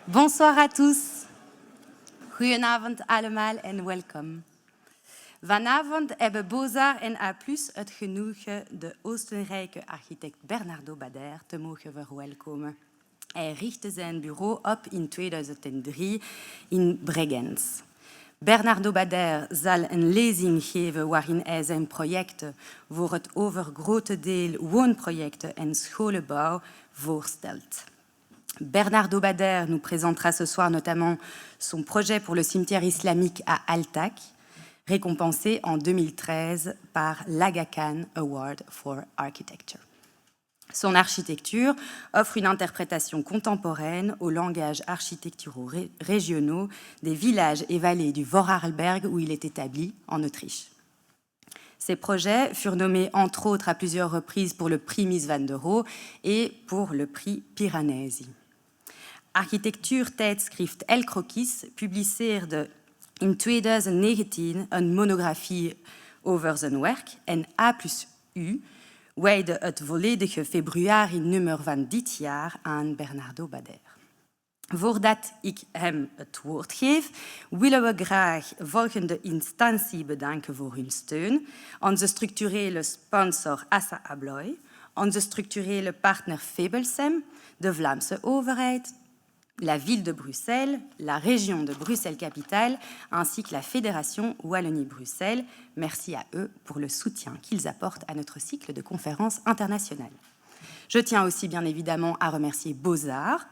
Bonsoir à tous. Goedenavond allemaal en welkom. Vanavond hebben Bozar en A+ het genoegen de Oostenrijkse architect Bernardo Bader te mogen verwelkomen. Hij richtte zijn bureau op in 2003 in Bregenz. Bernardo Bader zal een lezing geven waarin hij zijn projecten voor het overgrote deel woonprojecten en scholenbouw voorstelt. Bernardo Bader nous présentera ce soir notamment son projet pour le cimetière islamique à Altache, récompensé en 2013 par l'Aga Khan Award for Architecture. Son architecture offre une interprétation contemporaine aux langages architecturaux régionaux des villages et vallées du Vorarlberg où il est établi en Autriche. Ces projets furent nommés entre autres à plusieurs reprises pour le prix Mies van der Rohe et pour le prix Piranesi. Architectuurtijdschrift El Croquis publiceerde in 2019 een monografie over zijn werk en A+U wijde het volledige februari-nummer van dit jaar aan Bernardo Bader. Voordat ik hem het woord geef, willen we graag volgende instantie bedanken voor hun steun. Onze structurele sponsor Assa Abloy, onze structurele partner Febelsem, de Vlaamse overheid, la ville de Bruxelles, la région de Bruxelles-Capitale, ainsi que la Fédération Wallonie-Bruxelles. Merci à eux pour le soutien qu'ils apportent à notre cycle de conférences internationales. Je tiens aussi bien évidemment à remercier Bozar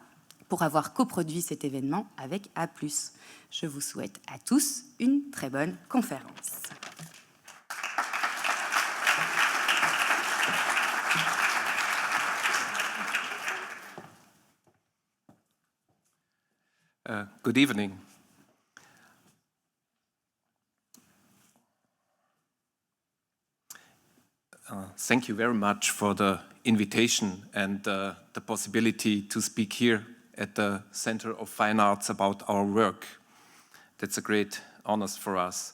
pour avoir coproduit cet événement avec A+. Je vous souhaite à tous une très bonne conférence. Good evening. Thank you very much for the invitation and the possibility to speak here at the Center of Fine Arts about our work. That's a great honor for us.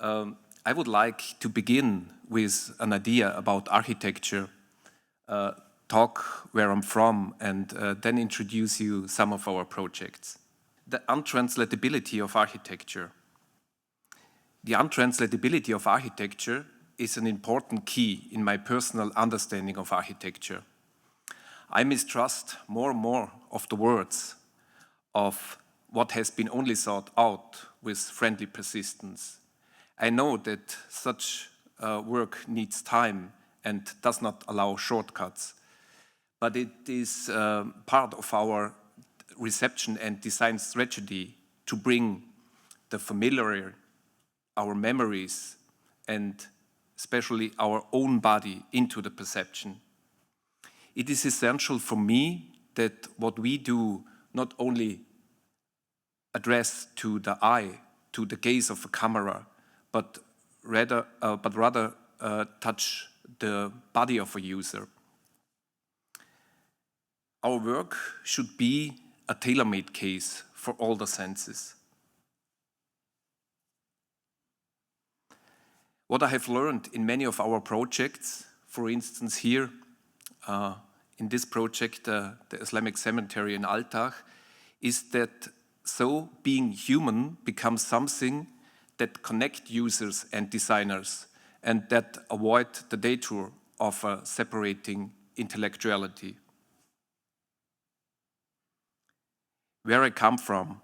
I would like to begin with an idea about architecture, talk where I'm from, and then introduce you some of our projects. The untranslatability of architecture. The untranslatability of architecture is an important key in my personal understanding of architecture. I mistrust more and more of the words of what has been only thought out with friendly persistence. I know that such work needs time and does not allow shortcuts. But it is part of our reception and design strategy to bring the familiar, our memories, and especially our own body into the perception. It is essential for me that what we do not only address to the eye, to the gaze of a camera, but rather touch the body of a user. Our work should be a tailor-made case for all the senses. What I have learned in many of our projects, for instance here, in this project, the Islamic Cemetery in Altache, is that so being human becomes something that connect users and designers and that avoid the detour of separating intellectuality. Where I come from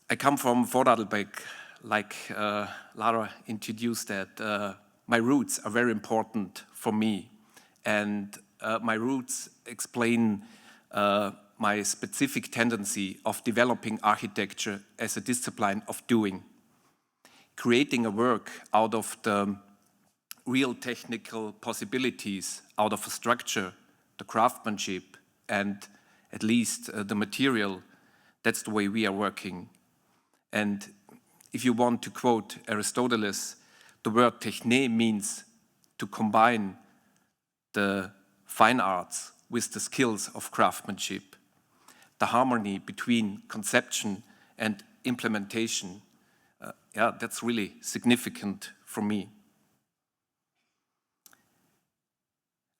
Vorarlberg, like Lara introduced that. My roots are very important for me, and my roots explain my specific tendency of developing architecture as a discipline of doing, creating a work out of the real technical possibilities, out of a structure, the craftsmanship, and at least the material. That's the way we are working. And if you want to quote Aristotle, the word techne means to combine the fine arts with the skills of craftsmanship, the harmony between conception and implementation. That's really significant for me.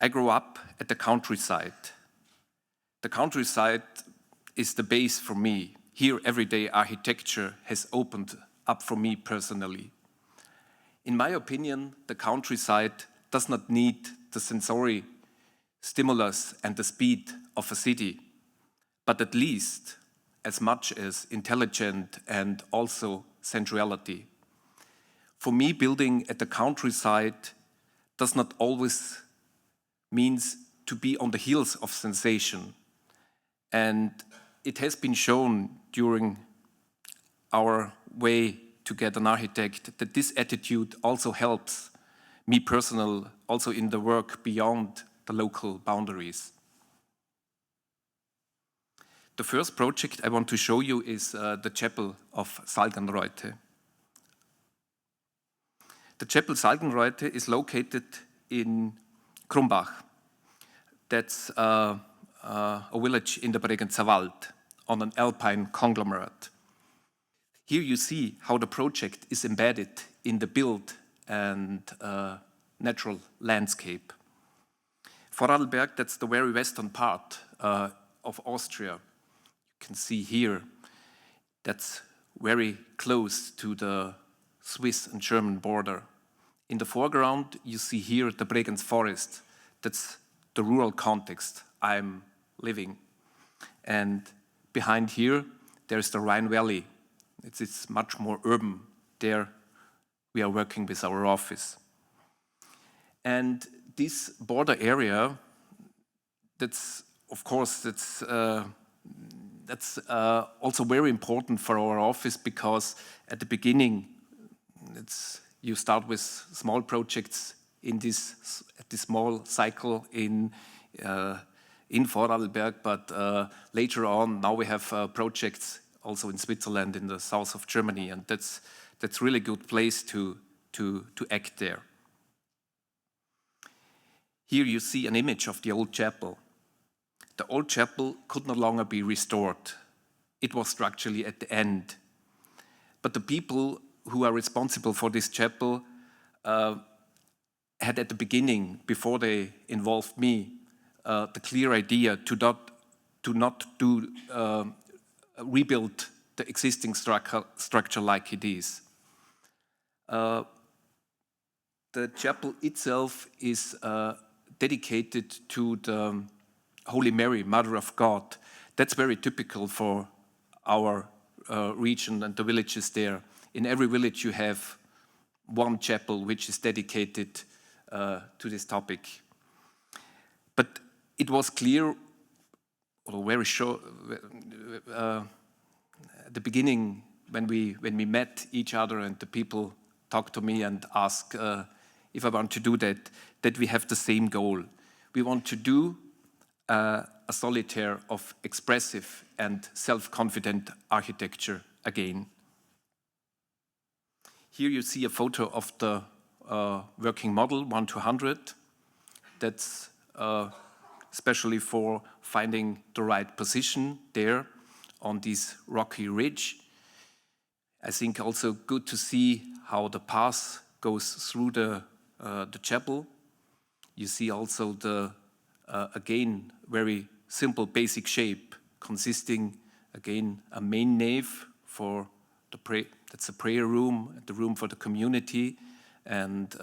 I grew up at the countryside. The countryside is the base for me. Here, everyday architecture has opened up for me personally. In my opinion, the countryside does not need the sensory stimulus and the speed of a city, but at least as much as intelligence and also sensuality. For me, building at the countryside does not always means to be on the heels of sensation. And it has been shown during our way to get an architect that this attitude also helps me personally, also in the work beyond the local boundaries. The first project I want to show you is the chapel of Salgenroite. The chapel Salgenroite is located in Krumbach. That's a village in the Bregenzer Wald on an Alpine conglomerate. Here you see how the project is embedded in the built and natural landscape. Vorarlberg, that's the very western part of Austria. You can see here, that's very close to the Swiss and German border. In the foreground, you see here the Bregenz forest. That's the rural context I'm living. And behind here, there's the Rhine Valley. It's much more urban. There we are working with our office. And this border area, that's also very important for our office, because at the beginning, you start with small projects in this small cycle in Vorarlberg, but later on, now we have projects also in Switzerland, in the south of Germany, and that's really good place to act there. Here you see an image of the old chapel. The old chapel could no longer be restored. It was structurally at the end. But the people who are responsible for this chapel had at the beginning, before they involved me, the clear idea to not rebuild the existing structure like it is. The chapel itself is dedicated to the Holy Mary, Mother of God. That's very typical for our region and the villages there. In every village you have one chapel which is dedicated to this topic. But it was clear, or very sure, at the beginning when we met each other and the people talked to me and asked if I want to do that we have the same goal. We want to do a solitaire of expressive and self-confident architecture again. Here you see a photo of the working model 1:100. That's especially for finding the right position there on this rocky ridge. I think also good to see how the path goes through the chapel. You see also the again very simple basic shape, consisting again a main nave for that's a prayer room, the room for the community, and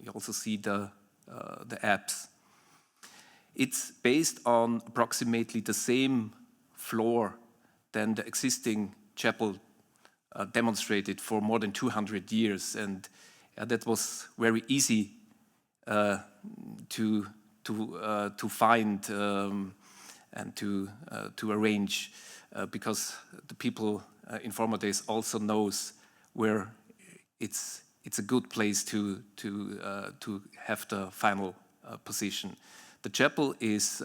you also see the apse. It's based on approximately the same floor than the existing chapel demonstrated for more than 200 years, and that was very easy to find and to arrange, because the people in former days also knows where it's a good place to have the final position. The chapel is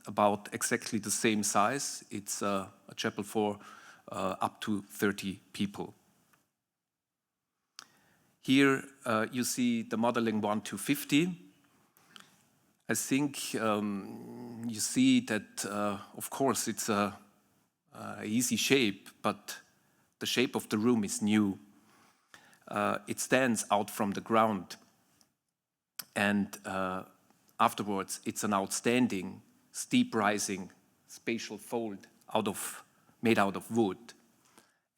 about exactly the same size. It's a chapel for up to 30 people. Here you see the modeling 1:50. I think you see that, of course, it's a easy shape, but the shape of the room is new. It stands out from the ground, and afterwards it's an outstanding steep rising spatial fold made out of wood.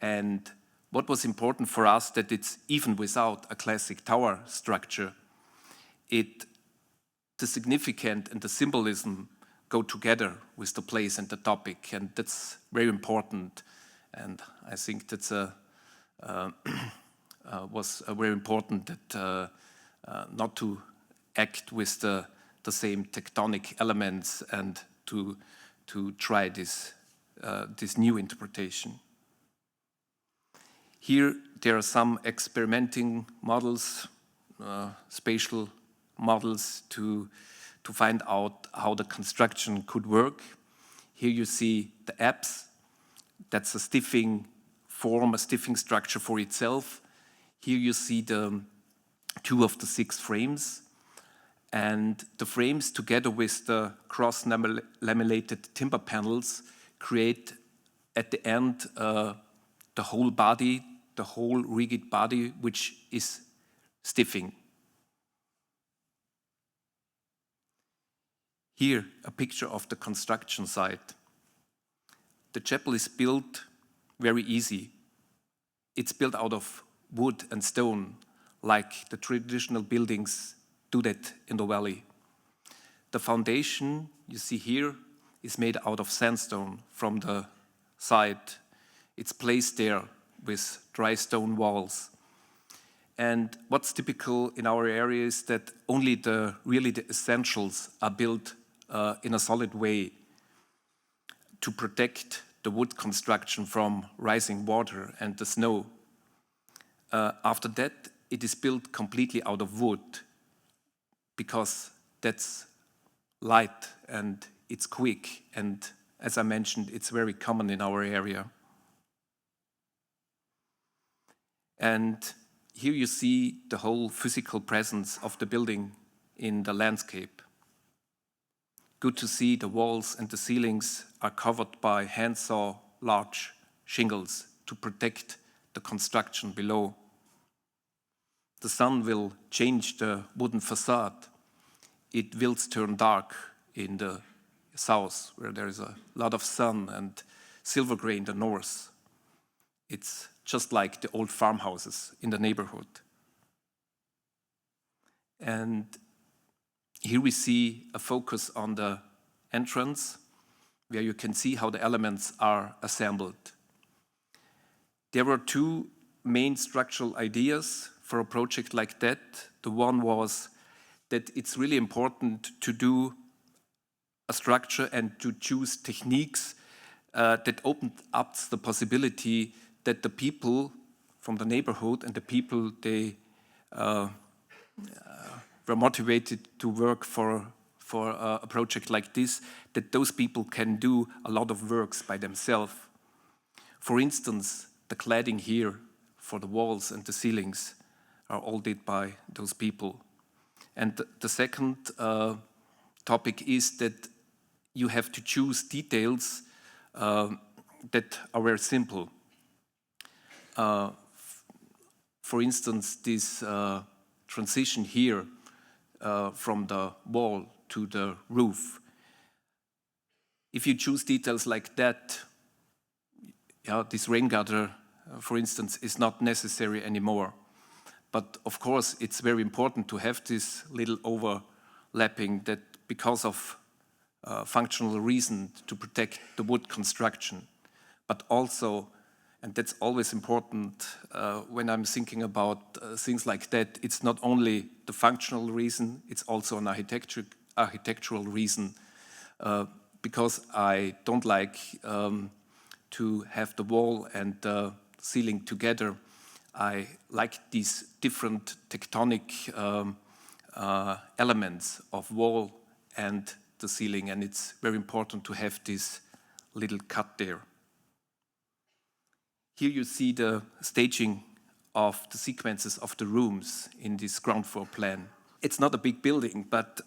And what was important for us, that it's even without a classic tower structure, the significant and the symbolism go together with the place and the topic, and that's very important. And I think that's was very important that not to act with the same tectonic elements and to try this new interpretation. Here there are some experimenting models, spatial models to find out how the construction could work. Here you see the apse. That's a stiffing form, a stiffing structure for itself. Here you see the 2 of the 6 frames. And the frames, together with the cross-laminated timber panels, create at the end the whole body, the whole rigid body, which is stiffing. Here, a picture of the construction site. The chapel is built very easy. It's built out of wood and stone, like the traditional buildings do that in the valley. The foundation you see here is made out of sandstone from the site. It's placed there with dry stone walls. And what's typical in our area is that only the essentials are built in a solid way to protect the wood construction from rising water and the snow. After that, it is built completely out of wood because that's light and it's quick, and as I mentioned, it's very common in our area. And here you see the whole physical presence of the building in the landscape. Good to see the walls and the ceilings are covered by handsaw large shingles to protect the construction below. The sun will change the wooden facade. It will turn dark in the south, where there is a lot of sun, and silver gray in the north. It's just like the old farmhouses in the neighborhood. And here we see a focus on the entrance, where you can see how the elements are assembled. There were 2 main structural ideas for a project like that. The one was that it's really important to do a structure and to choose techniques that opened up the possibility that the people from the neighborhood and the people they were motivated to work for a project like this, that those people can do a lot of works by themselves. For instance, the cladding here for the walls and the ceilings are all did by those people. And the second topic is that you have to choose details that are very simple. For instance, this transition here from the wall to the roof. If you choose details like that, this rain gutter, for instance, is not necessary anymore. But of course, it's very important to have this little overlapping, that because of functional reason to protect the wood construction. But also, and that's always important when I'm thinking about things like that, it's not only the functional reason, it's also an architectural reason, because I don't like to have the wall and the ceiling together. I like these different tectonic elements of wall and the ceiling, and it's very important to have this little cut there. Here you see the staging of the sequences of the rooms in this ground floor plan. It's not a big building, but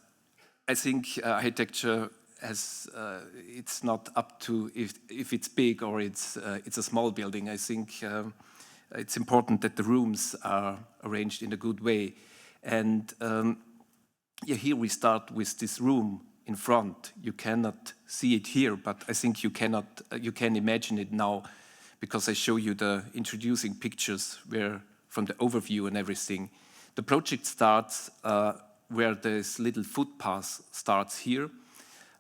I think architecture has, it's not up to if it's big or it's a small building. I think it's important that the rooms are arranged in a good way. And here we start with this room in front. You cannot see it here, but I think you can imagine it now, because I show you the introducing pictures where from the overview and everything. The project starts where this little footpath starts here.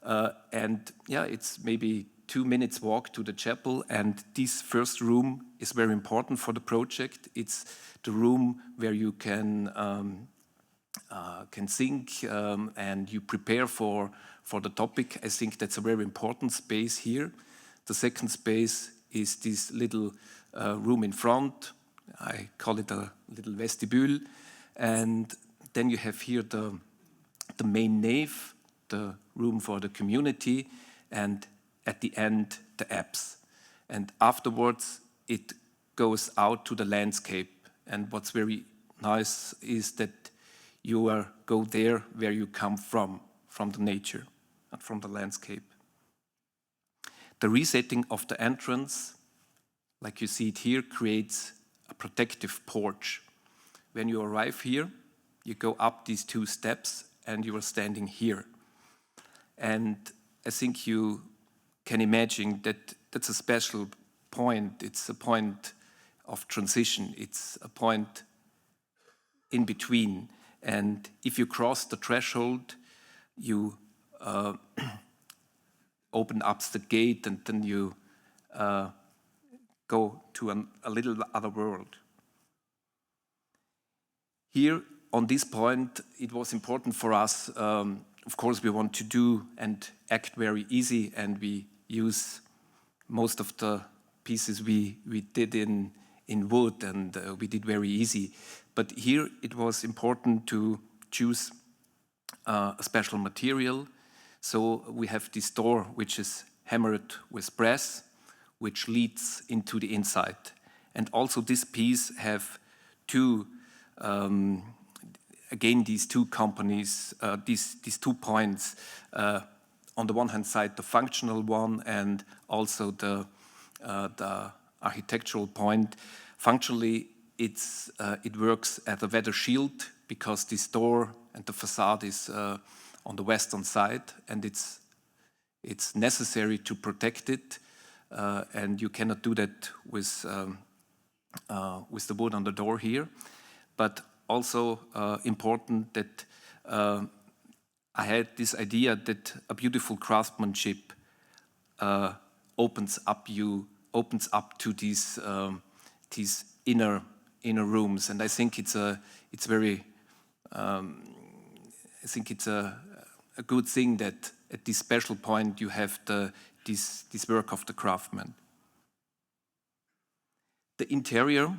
And yeah, it's maybe 2 minutes walk to the chapel, and this first room is very important for the project. It's the room where you can think and you prepare for the topic. I think that's a very important space here. The second space is this little room in front. I call it a little vestibule. And then you have here the main nave, the room for the community, and at the end, the apse. And afterwards, it goes out to the landscape. And what's very nice is that you go there where you come from the nature and from the landscape. The resetting of the entrance, like you see it here, creates a protective porch. When you arrive here, you go up these 2 steps and you are standing here. And I think you can imagine that that's a special point. It's a point of transition. It's a point in between. And if you cross the threshold, you open up the gate, and then you go to a little other world. Here, on this point, it was important for us. Of course, we want to do and act very easy, and we use most of the pieces we did in wood, and we did very easy. But here, it was important to choose a special material. So we have this door, which is hammered with brass, which leads into the inside. And also this piece have 2 again, these 2 companies, these 2 points, on the one hand side, the functional one, and also the architectural point. Functionally, it works as a weather shield, because this door and the facade is on the western side, and it's necessary to protect it, and you cannot do that with the wood on the door here. But also important that I had this idea that a beautiful craftsmanship opens up to these inner rooms, and I think it's very I think it's a good thing that at this special point you have this work of the craftsman. The interior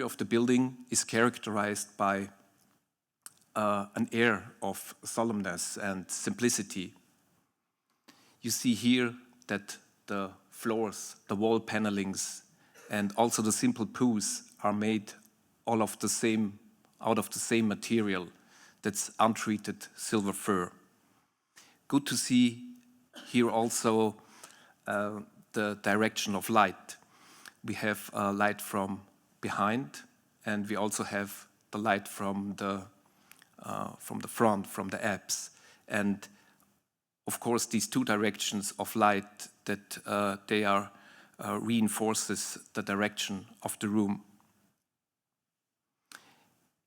of the building is characterized by an air of solemnness and simplicity. You see here that the floors, the wall panelings, and also the simple pews are made out of the same material. That's untreated silver fir. Good to see here also the direction of light. We have light from behind, and we also have the light from the front, from the apse. And of course, these 2 directions of light, that they are reinforces the direction of the room.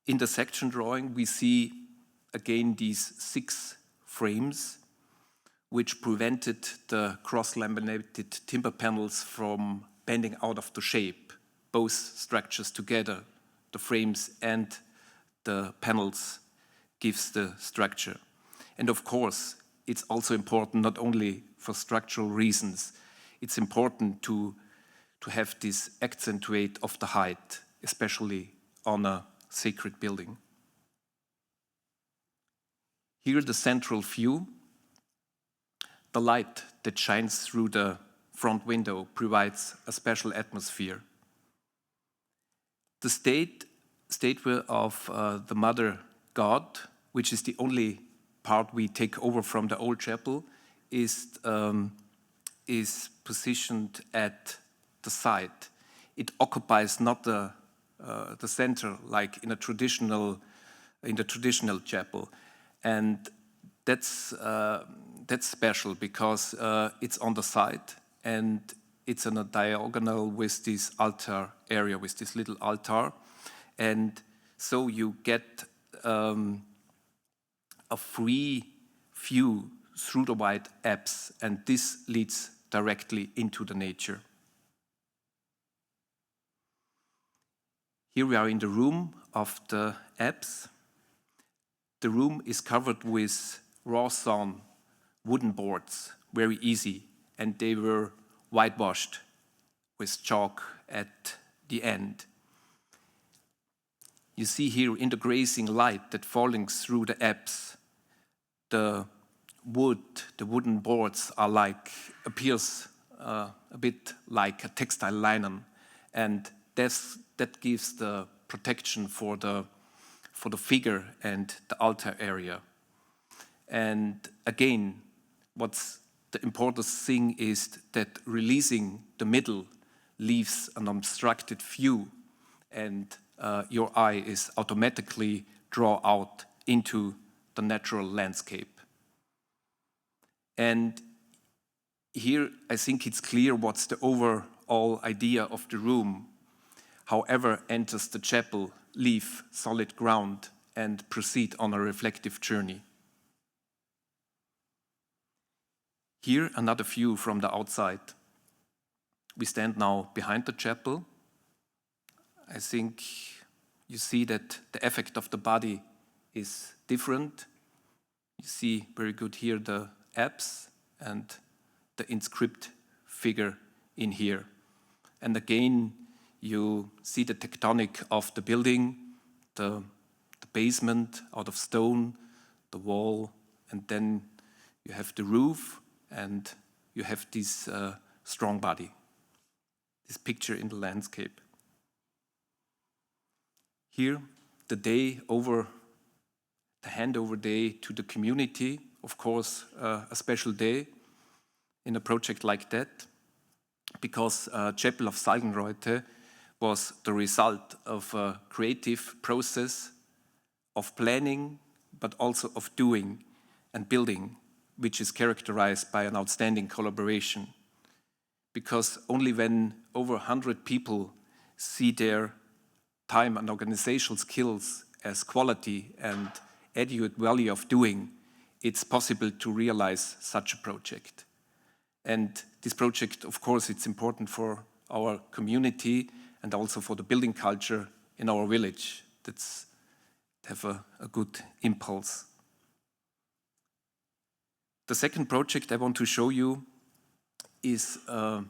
In the section drawing, we see again these 6 frames, which prevented the cross-laminated timber panels from bending out of the shape. Both structures together, the frames and the panels, gives the structure. And of course, it's also important not only for structural reasons, it's important to have this accentuate of the height, especially on a sacred building. Here the central view. The light that shines through the front window provides a special atmosphere. The statue of the Mother God, which is the only part we take over from the old chapel, is positioned at the side. It occupies not the center like in the traditional chapel, and that's special because it's on the side and it's on a diagonal with this altar area, with this little altar. And so you get a free view through the white apse, and this leads directly into the nature. Here we are in the room of the apse. The room is covered with raw sawn wooden boards, very easy, and they were whitewashed with chalk at the end. You see here in the grazing light that falling through the apse, the wooden boards appears a bit like a textile linen, and that gives the protection for the figure and the altar area. And again, what's the important thing is that releasing the middle leaves an obstructed view, and your eye is automatically drawn out into the natural landscape. And here I think it's clear what's the overall idea of the room. However enters the chapel, leave solid ground and proceed on a reflective journey. Here another view from the outside. We stand now behind the chapel. I think you see that the effect of the body is different. You see very good here the apse and the inscribed figure in here. And again, you see the tectonic of the building, the basement out of stone, the wall, and then you have the roof, and you have this strong body, this picture in the landscape. Here, the handover day to the community, of course, a special day in a project like that, because Chapel of Salgenroite was the result of a creative process of planning, but also of doing and building, which is characterized by an outstanding collaboration. Because only when over 100 people see their time and organizational skills as quality and adequate value of doing, it's possible to realize such a project. And this project, of course, it's important for our community and also for the building culture in our village. That's have a good impulse. The second project I want to show you is the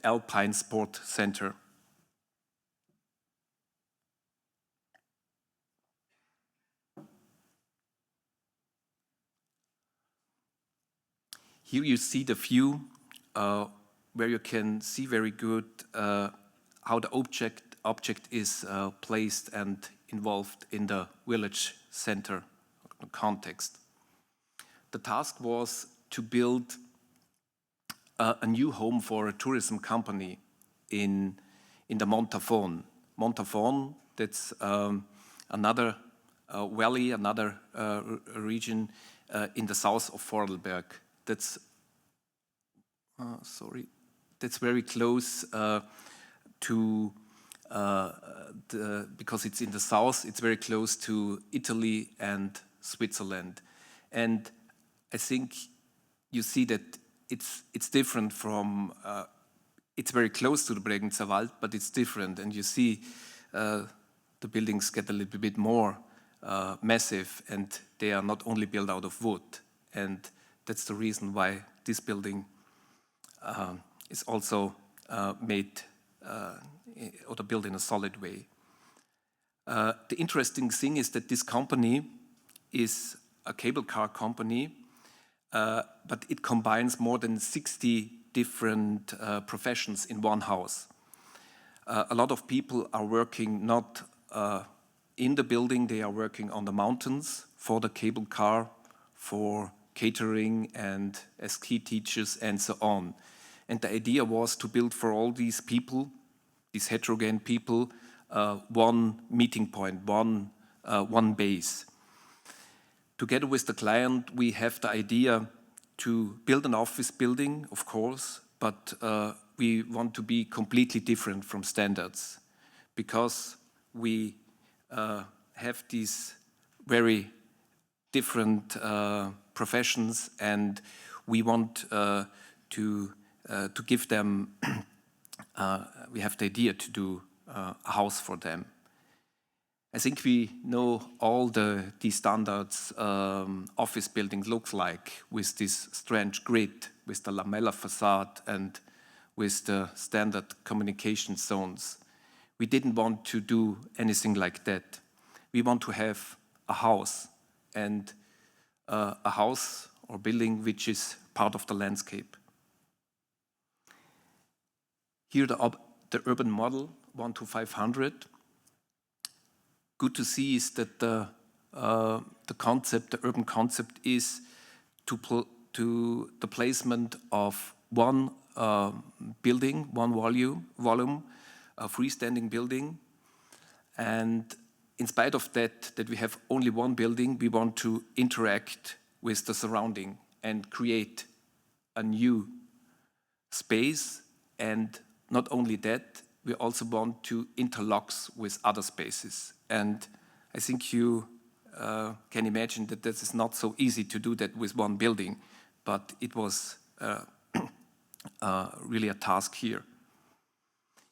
Alpine Sport Center. Here you see the view where you can see very good how the object is placed and involved in the village center context. The task was to build a new home for a tourism company in the Montafon. Montafon, that's another valley, another region in the south of Vorarlberg. That's very close to because it's in the south. It's very close to Italy and Switzerland, and I think you see that it's different from. It's very close to the Bregenzer Wald, but it's different, and you see the buildings get a little bit more massive, and they are not only built out of wood, and that's the reason why this building is also made or built in a solid way. The interesting thing is that this company is a cable car company, but it combines more than 60 different professions in one house. A lot of people are working not in the building, they are working on the mountains for the cable car, for catering and as ski teachers and so on. And the idea was to build for all these people, these heterogeneous people, one meeting point, one base. Together with the client, we have the idea to build an office building, of course, but we want to be completely different from standards because we have these very different professions, and we want to give them, we have the idea to do a house for them. I think we know all these standards office buildings look like, with this strange grid, with the lamella facade and with the standard communication zones. We didn't want to do anything like that. We want to have a house, and a house or building which is part of the landscape. Here the urban model, 1 to 500. Good to see is that the urban concept is to the placement of one building, one volume, a freestanding building. And in spite of that we have only one building, we want to interact with the surrounding and create a new space. And not only that, we also want to interlock with other spaces. And I think you can imagine that this is not so easy to do that with one building, but it was really a task here.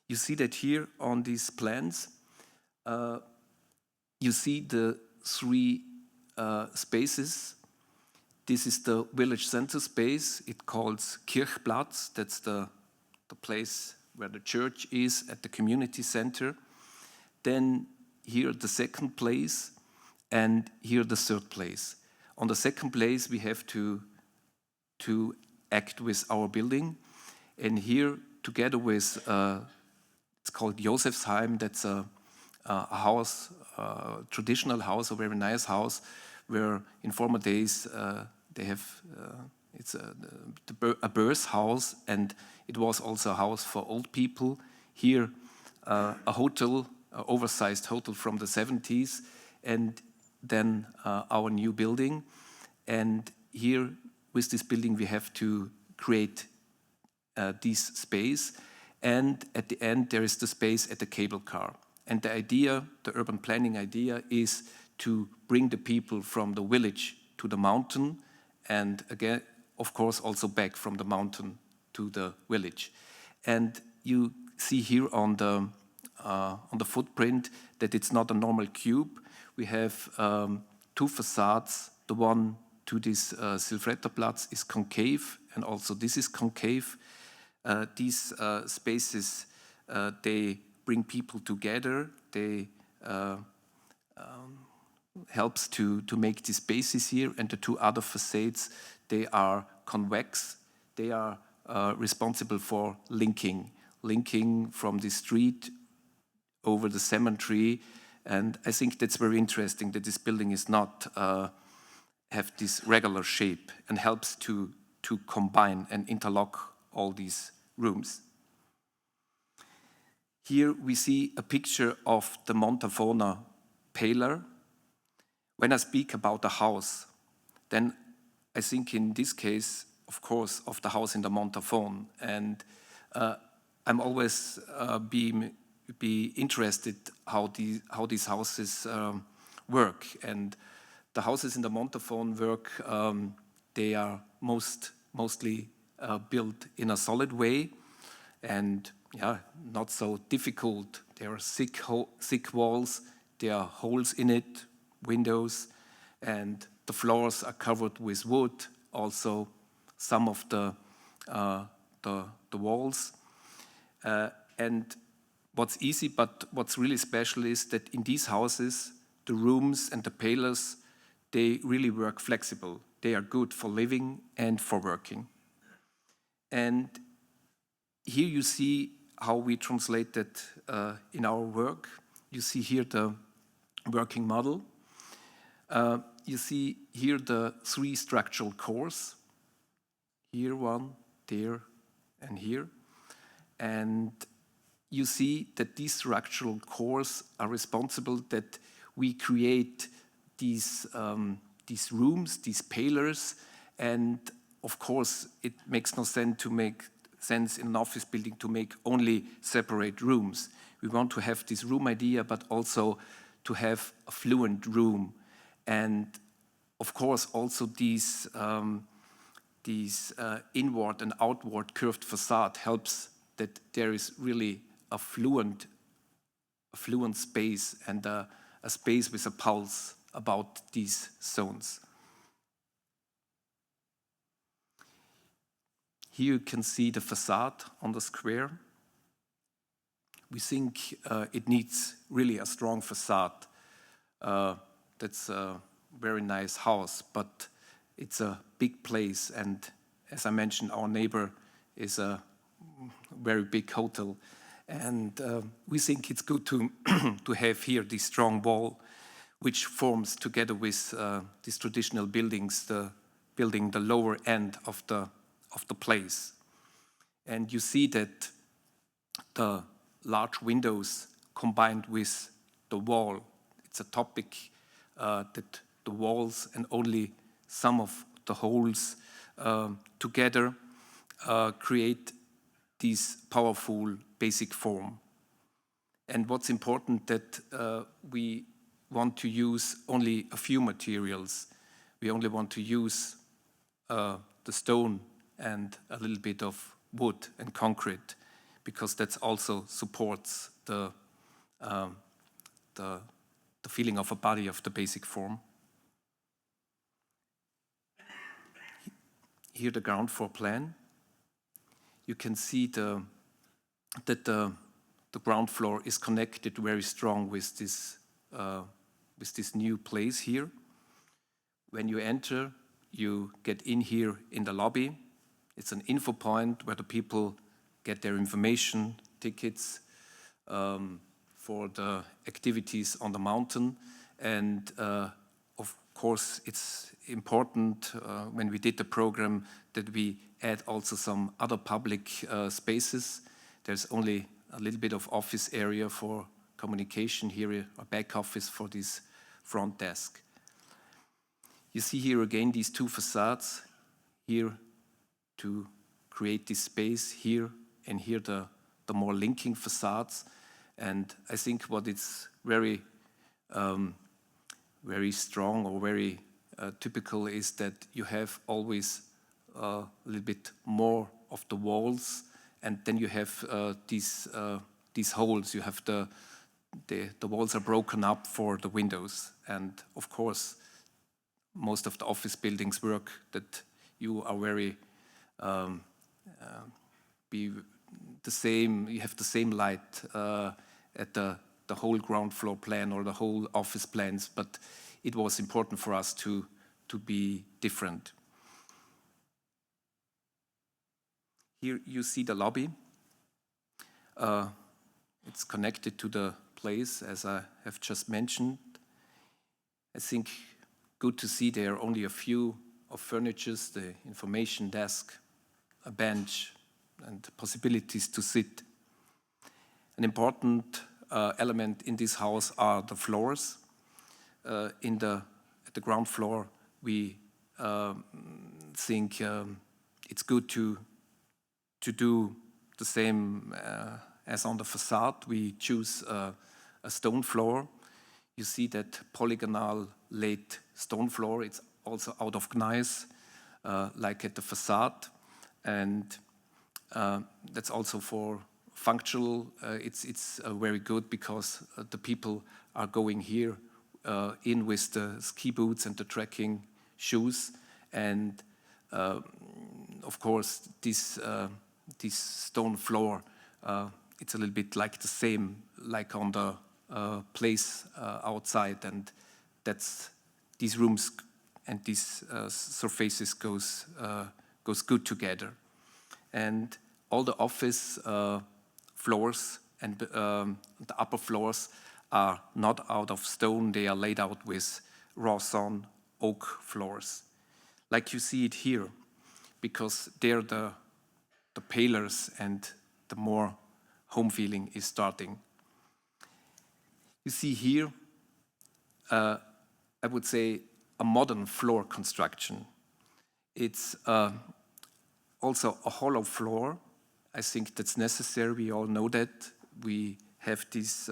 You see that here on these plans, you see the three spaces. This is the village center space. It calls Kirchplatz. That's the place where the church is at the community center. Then here the second place, and here the third place. On the second place we have to act with our building, and here together with it's called Josefsheim. That's a house, traditional house, a very nice house, where in former days they have it's a birth house, and it was also a house for old people. Here a hotel, an oversized hotel from the 70s, and then our new building. And here with this building we have to create this space, and at the end there is the space at the cable car. And the idea, the urban planning idea, is to bring the people from the village to the mountain, and again, of course, also back from the mountain to the village. And you see here on the footprint that it's not a normal cube. We have two facades. The one to this Silfretterplatz is concave, and also this is concave. These spaces, they bring people together. They helps to make these spaces here. And the two other facades, they are convex. They are responsible for linking from the street over the cemetery. And I think that's very interesting that this building is not have this regular shape, and helps to combine and interlock all these rooms. Here we see a picture of the Montafona paler. When I speak about the house, then I think in this case, of course, of the house in the Montafon. And I'm always be interested how these houses work. And the houses in the Montafon work, they are mostly built in a solid way, and not so difficult. There are thick walls, there are holes in it, windows, and the floors are covered with wood. Also, some of the walls. And what's easy, but what's really special is that in these houses, the rooms and the palers, they really work flexible. They are good for living and for working. And here you see how we translate that in our work. You see here the working model. You see here the three structural cores. Here one, there, and here. And you see that these structural cores are responsible that we create these these rooms, these pillars, and of course it makes no sense in an office building to make only separate rooms. We want to have this room idea, but also to have a fluent room, and of course also these inward and outward curved facade helps that there is really a fluent space and a space with a pulse about these zones. Here you can see the facade on the square. We think it needs really a strong facade. That's a very nice house, but it's a big place, and as I mentioned, our neighbor is a very big hotel, and we think it's good to to have here this strong wall, which forms together with these traditional buildings, building the lower end of the place. And you see that the large windows combined with the wall, it's a topic that the walls and only some of the holes together create this powerful basic form. And what's important that we want to use only a few materials. We only want to use the stone and a little bit of wood and concrete, because that also supports the feeling of a body of the basic form. Here the ground floor plan. You can see that the ground floor is connected very strong with this new place here. When you enter, you get in here in the lobby. It's an info point where the people get their information, tickets for the activities on the mountain. And of course, it's important when we did the program that we add also some other public spaces. There's only a little bit of office area for communication here, a back office for this front desk. You see here again these two facades, here to create this space, here and here the more linking facades. And I think what is very strong or very typical is that you have always a little bit more of the walls, and then you have these holes. You have the walls are broken up for the windows, and of course most of the office buildings work that you are very be the same. You have the same light at the whole ground floor plan or the whole office plans, but it was important for us to be different. Here you see the lobby. It's connected to the place, as I have just mentioned. I think good to see there are only a few of furnitures, the information desk, a bench, and possibilities to sit. An important element in this house are the floors. At the ground floor, we think it's good to do the same as on the facade. We choose a stone floor. You see that polygonal laid stone floor. It's also out of gneiss, like at the facade, and that's also for functional. It's very good because the people are going here in with the ski boots and the trekking shoes, and of course this stone floor, it's a little bit like the same like on the place outside, and that's these rooms and these surfaces goes good together. And all the office floors and the upper floors are not out of stone. They are laid out with raw sawn oak floors, like you see it here, because they're the pillars and the more home feeling is starting. You see here, I would say, a modern floor construction. It's also a hollow floor. I think that's necessary. We all know that. We have this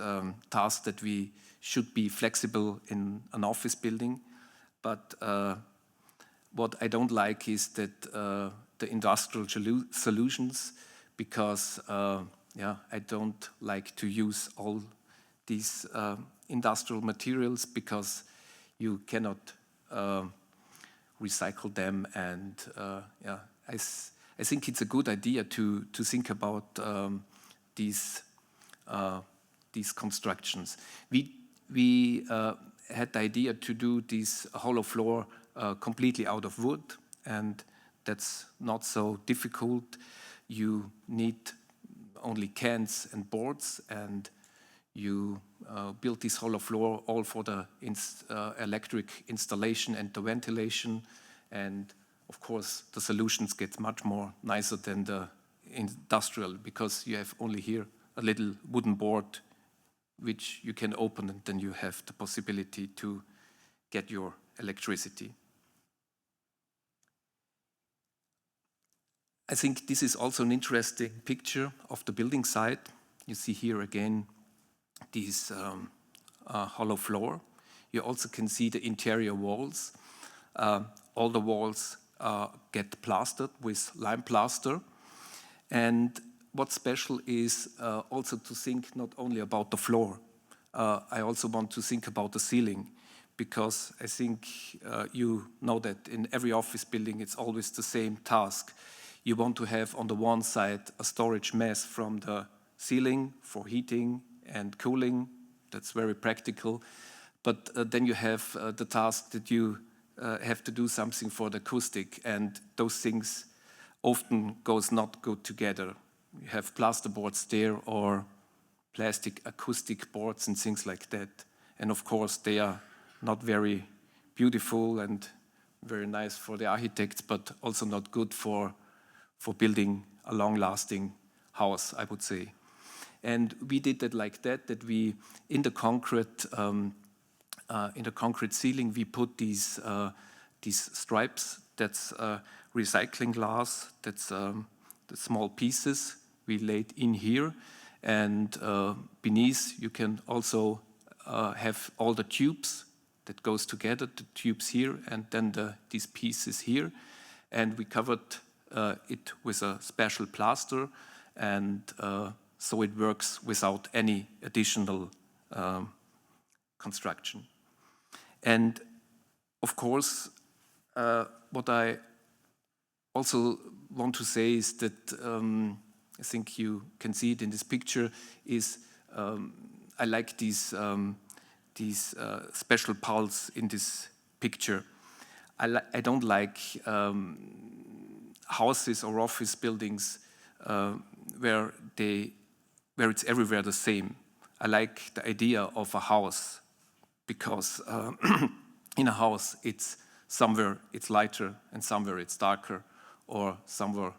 task that we should be flexible in an office building. But what I don't like is that the industrial solutions, because I don't like to use all these industrial materials because you cannot recycle them. And I think it's a good idea to think about these constructions. We had the idea to do this hollow floor completely out of wood, and that's not so difficult. You need only cans and boards, and you build this hollow floor all for the electric installation and the ventilation. And of course, the solutions get much more nicer than the industrial, because you have only here a little wooden board which you can open, and then you have the possibility to get your electricity. I think this is also an interesting picture of the building site. You see here again this hollow floor. You also can see the interior walls. All the walls get plastered with lime plaster. And what's special is also to think not only about the floor. I also want to think about the ceiling, because I think you know that in every office building it's always the same task. You want to have on the one side a storage mass from the ceiling for heating and cooling. That's very practical. But then you have the task that you have to do something for the acoustic, and those things often goes not good together. You have plasterboards there or plastic acoustic boards and things like that. And of course they are not very beautiful and very nice for the architects, but also not good for building a long-lasting house, I would say. And we did that like that we, in the concrete ceiling, we put these stripes. That's recycling glass. That's the small pieces we laid in here. And beneath, you can also have all the tubes that goes together, the tubes here, and then these pieces here. And we covered it with a special plaster, and so it works without any additional construction. And of course, what I also want to say is that I think you can see it in this picture, is I like these special pulse in this picture. I don't like houses or office buildings where it's everywhere the same. I like the idea of a house, because in a house it's somewhere it's lighter and somewhere it's darker, or somewhere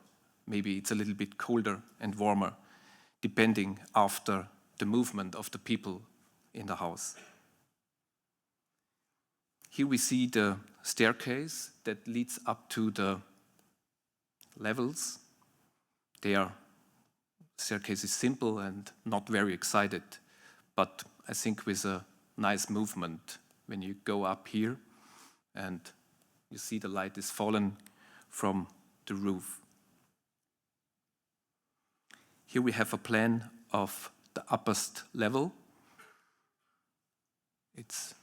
maybe it's a little bit colder and warmer, depending after the movement of the people in the house. Here we see the staircase that leads up to the levels. Staircase is simple and not very excited, but I think with a nice movement when you go up here and you see the light is fallen from the roof. Here we have a plan of the uppermost level. It's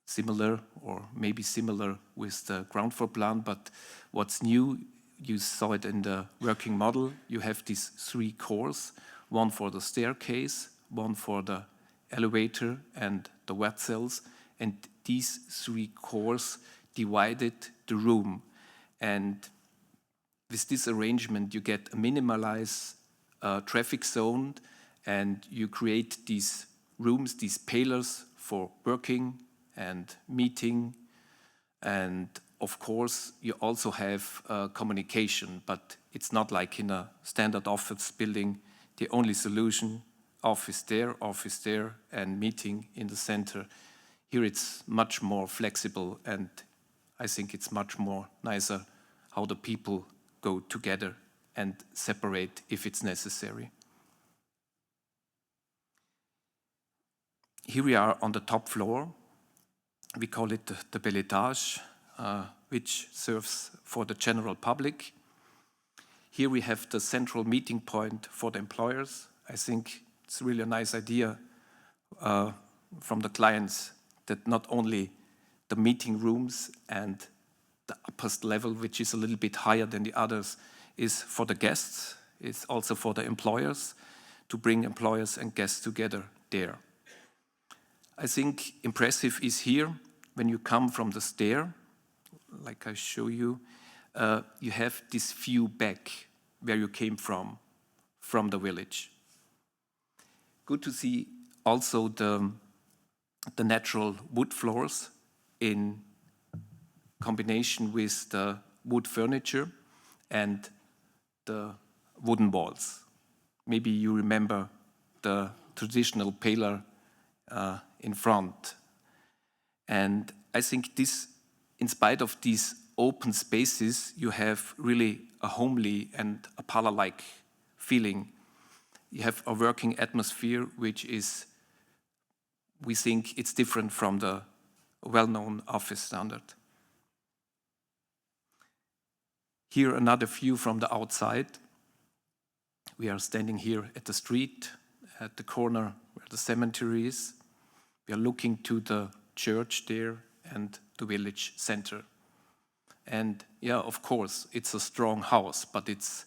similar, or maybe similar with the ground floor plan, but what's new, you saw it in the working model, you have these three cores, one for the staircase, one for the elevator and the wet cells, and these three cores divided the room. And with this arrangement you get a minimalized traffic zone, and you create these rooms, these pillars for working and meeting. And of course you also have communication, but it's not like in a standard office building, the only solution, office there, and meeting in the center. Here it's much more flexible, and I think it's much more nicer how the people go together and separate if it's necessary. Here we are on the top floor. We call it the Belle Étage, which serves for the general public. Here we have the central meeting point for the employers. I think it's really a nice idea from the clients that not only the meeting rooms and the uppermost level, which is a little bit higher than the others, is for the guests, it's also for the employers, to bring employers and guests together there. I think impressive is here, when you come from the stair, like I show you, you have this view back where you came from the village. Good to see also the natural wood floors in combination with the wood furniture and the wooden walls. Maybe you remember the traditional pillar in front. And I think this, in spite of these open spaces, you have really a homely and a parlor-like feeling. You have a working atmosphere which is, we think it's different from the well-known office standard. Here another view from the outside. We are standing here at the street, at the corner where the cemetery is. We are looking to the church there and the village center. And yeah, of course, it's a strong house, but it's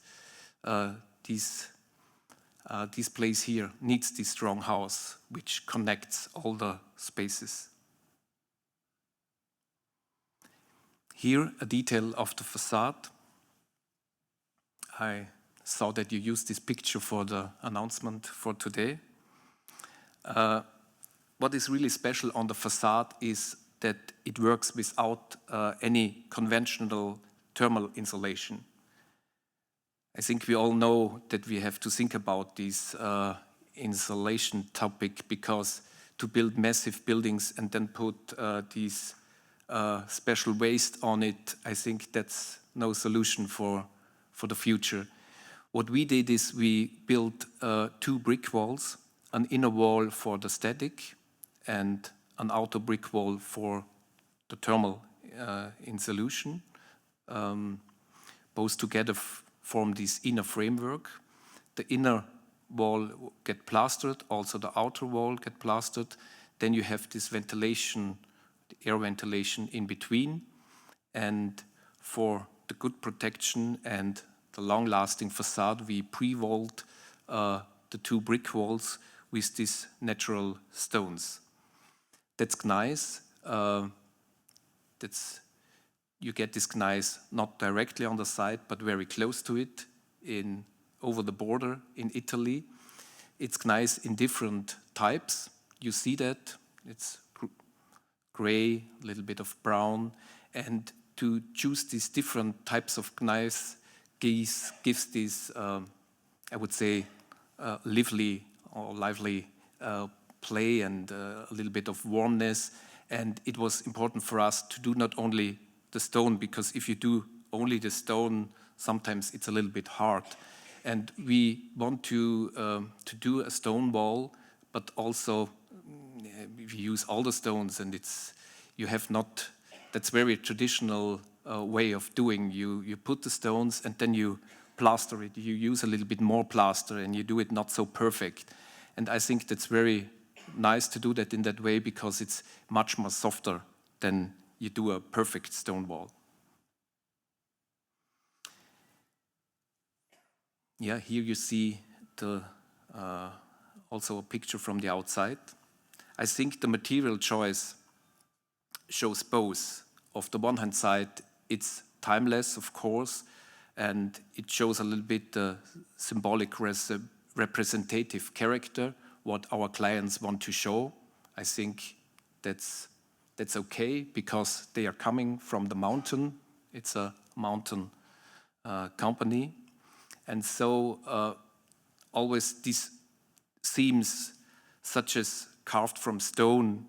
this place here needs this strong house which connects all the spaces. Here, a detail of the facade. I saw that you used this picture for the announcement for today. What is really special on the facade is that it works without any conventional thermal insulation. I think we all know that we have to think about this insulation topic, because to build massive buildings and then put these special waste on it, I think that's no solution for the future. What we did is we built 2 brick walls, an inner wall for the static and an outer brick wall for the thermal insulation. Both together form this inner framework. The inner wall get plastered, also the outer wall get plastered. Then you have this ventilation, the air ventilation in between. And for the good protection and the long-lasting facade, we pre-walled the 2 brick walls with these natural stones. That's nice. You get this nice not directly on the side, but very close to it, over the border in Italy. It's nice in different types. You see that it's gray, a little bit of brown, and to choose these different types of knives gives this, I would say, lively play and a little bit of warmness. And it was important for us to do not only the stone, because if you do only the stone, sometimes it's a little bit hard. And we want to do a stone wall, but also we use all the stones, and that's very traditional way of doing. You put the stones and then you plaster it. You use a little bit more plaster and you do it not so perfect. And I think that's very nice to do that in that way, because it's much more softer than you do a perfect stone wall. Yeah, here you see also a picture from the outside. I think the material choice shows both. Of the one hand side, it's timeless, of course, and it shows a little bit the symbolic representative character, what our clients want to show. I think that's okay, because they are coming from the mountain. It's a mountain company. And so always these themes, such as carved from stone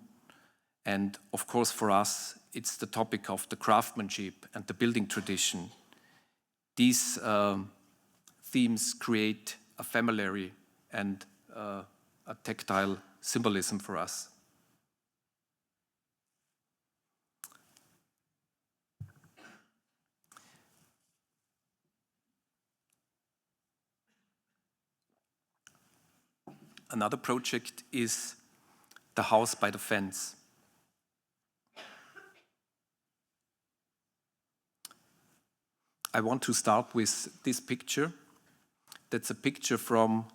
And of course, for us, it's the topic of the craftsmanship and the building tradition. These themes create a familiar and a tactile symbolism for us. Another project is the house by the fence. I want to start with this picture. That's a picture from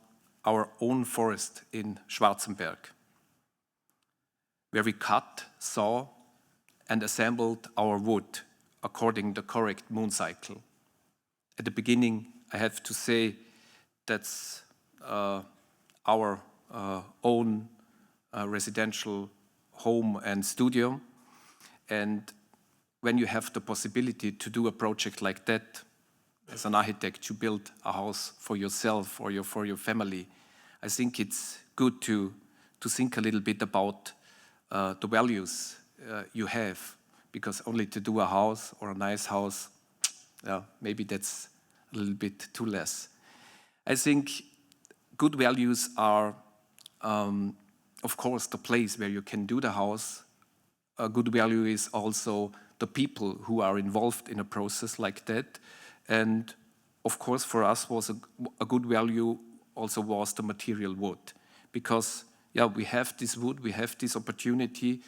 our own forest in Schwarzenberg, where we cut, saw, and assembled our wood according to the correct moon cycle. At the beginning, I have to say that's our own residential home and studio. And when you have the possibility to do a project like that, as an architect, to build a house for yourself or for your family, I think it's good to think a little bit about the values you have, because only to do a house or a nice house, maybe that's a little bit too less. I think good values are, of course, the place where you can do the house. A good value is also the people who are involved in a process like that. And of course, for us, was a good value also was the material wood, because we have this wood, we have this opportunity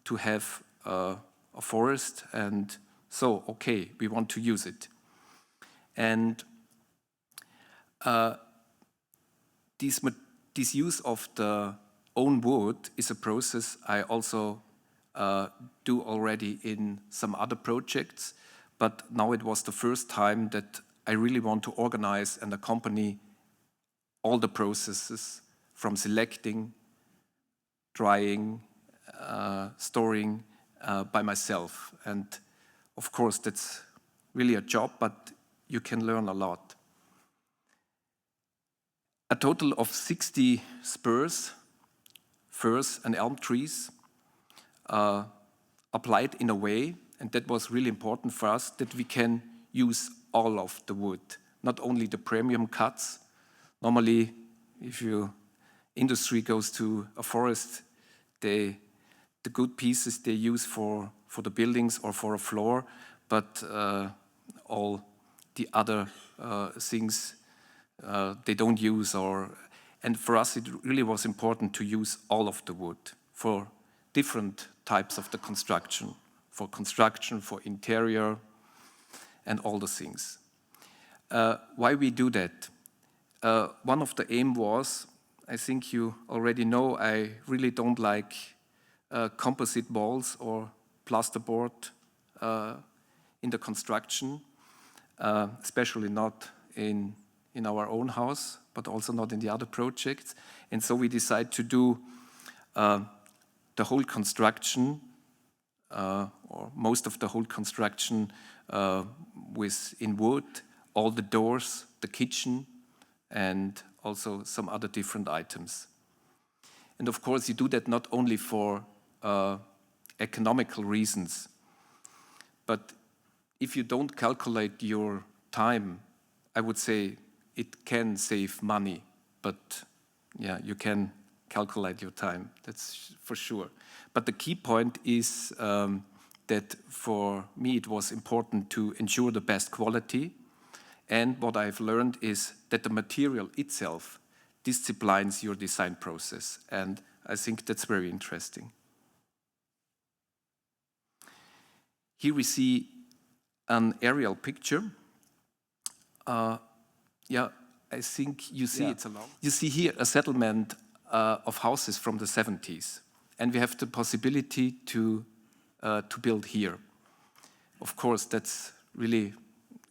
to have a forest, and so okay, we want to use it. And this use of the own wood is a process I also do already in some other projects, but now it was the first time that I really want to organize and accompany all the processes from selecting, drying, storing by myself. And of course, that's really a job, but you can learn a lot. A total of 60 spurs, firs, and elm trees applied in a way, and that was really important for us, that we can use all of the wood, not only the premium cuts. Normally, if your industry goes to a forest, the good pieces they use for the buildings or for a floor, but all the other things they don't use. And for us, it really was important to use all of the wood for different types of the construction, for interior, and all the things. Why we do that? One of the aim was, I think you already know, I really don't like composite walls or plasterboard in the construction, especially not in our own house, but also not in the other projects. And so we decided to do the whole construction, or most of the whole construction in wood, all the doors, the kitchen, and also some other different items. And of course, you do that not only for economical reasons, but if you don't calculate your time, I would say it can save money, but you can calculate your time, that's for sure. But the key point is that for me it was important to ensure the best quality, and what I've learned is that the material itself disciplines your design process, and I think that's very interesting. Here we see an aerial picture. I think you see it's along. You see here a settlement of houses from the 70s, and we have the possibility to build here. Of course, that's really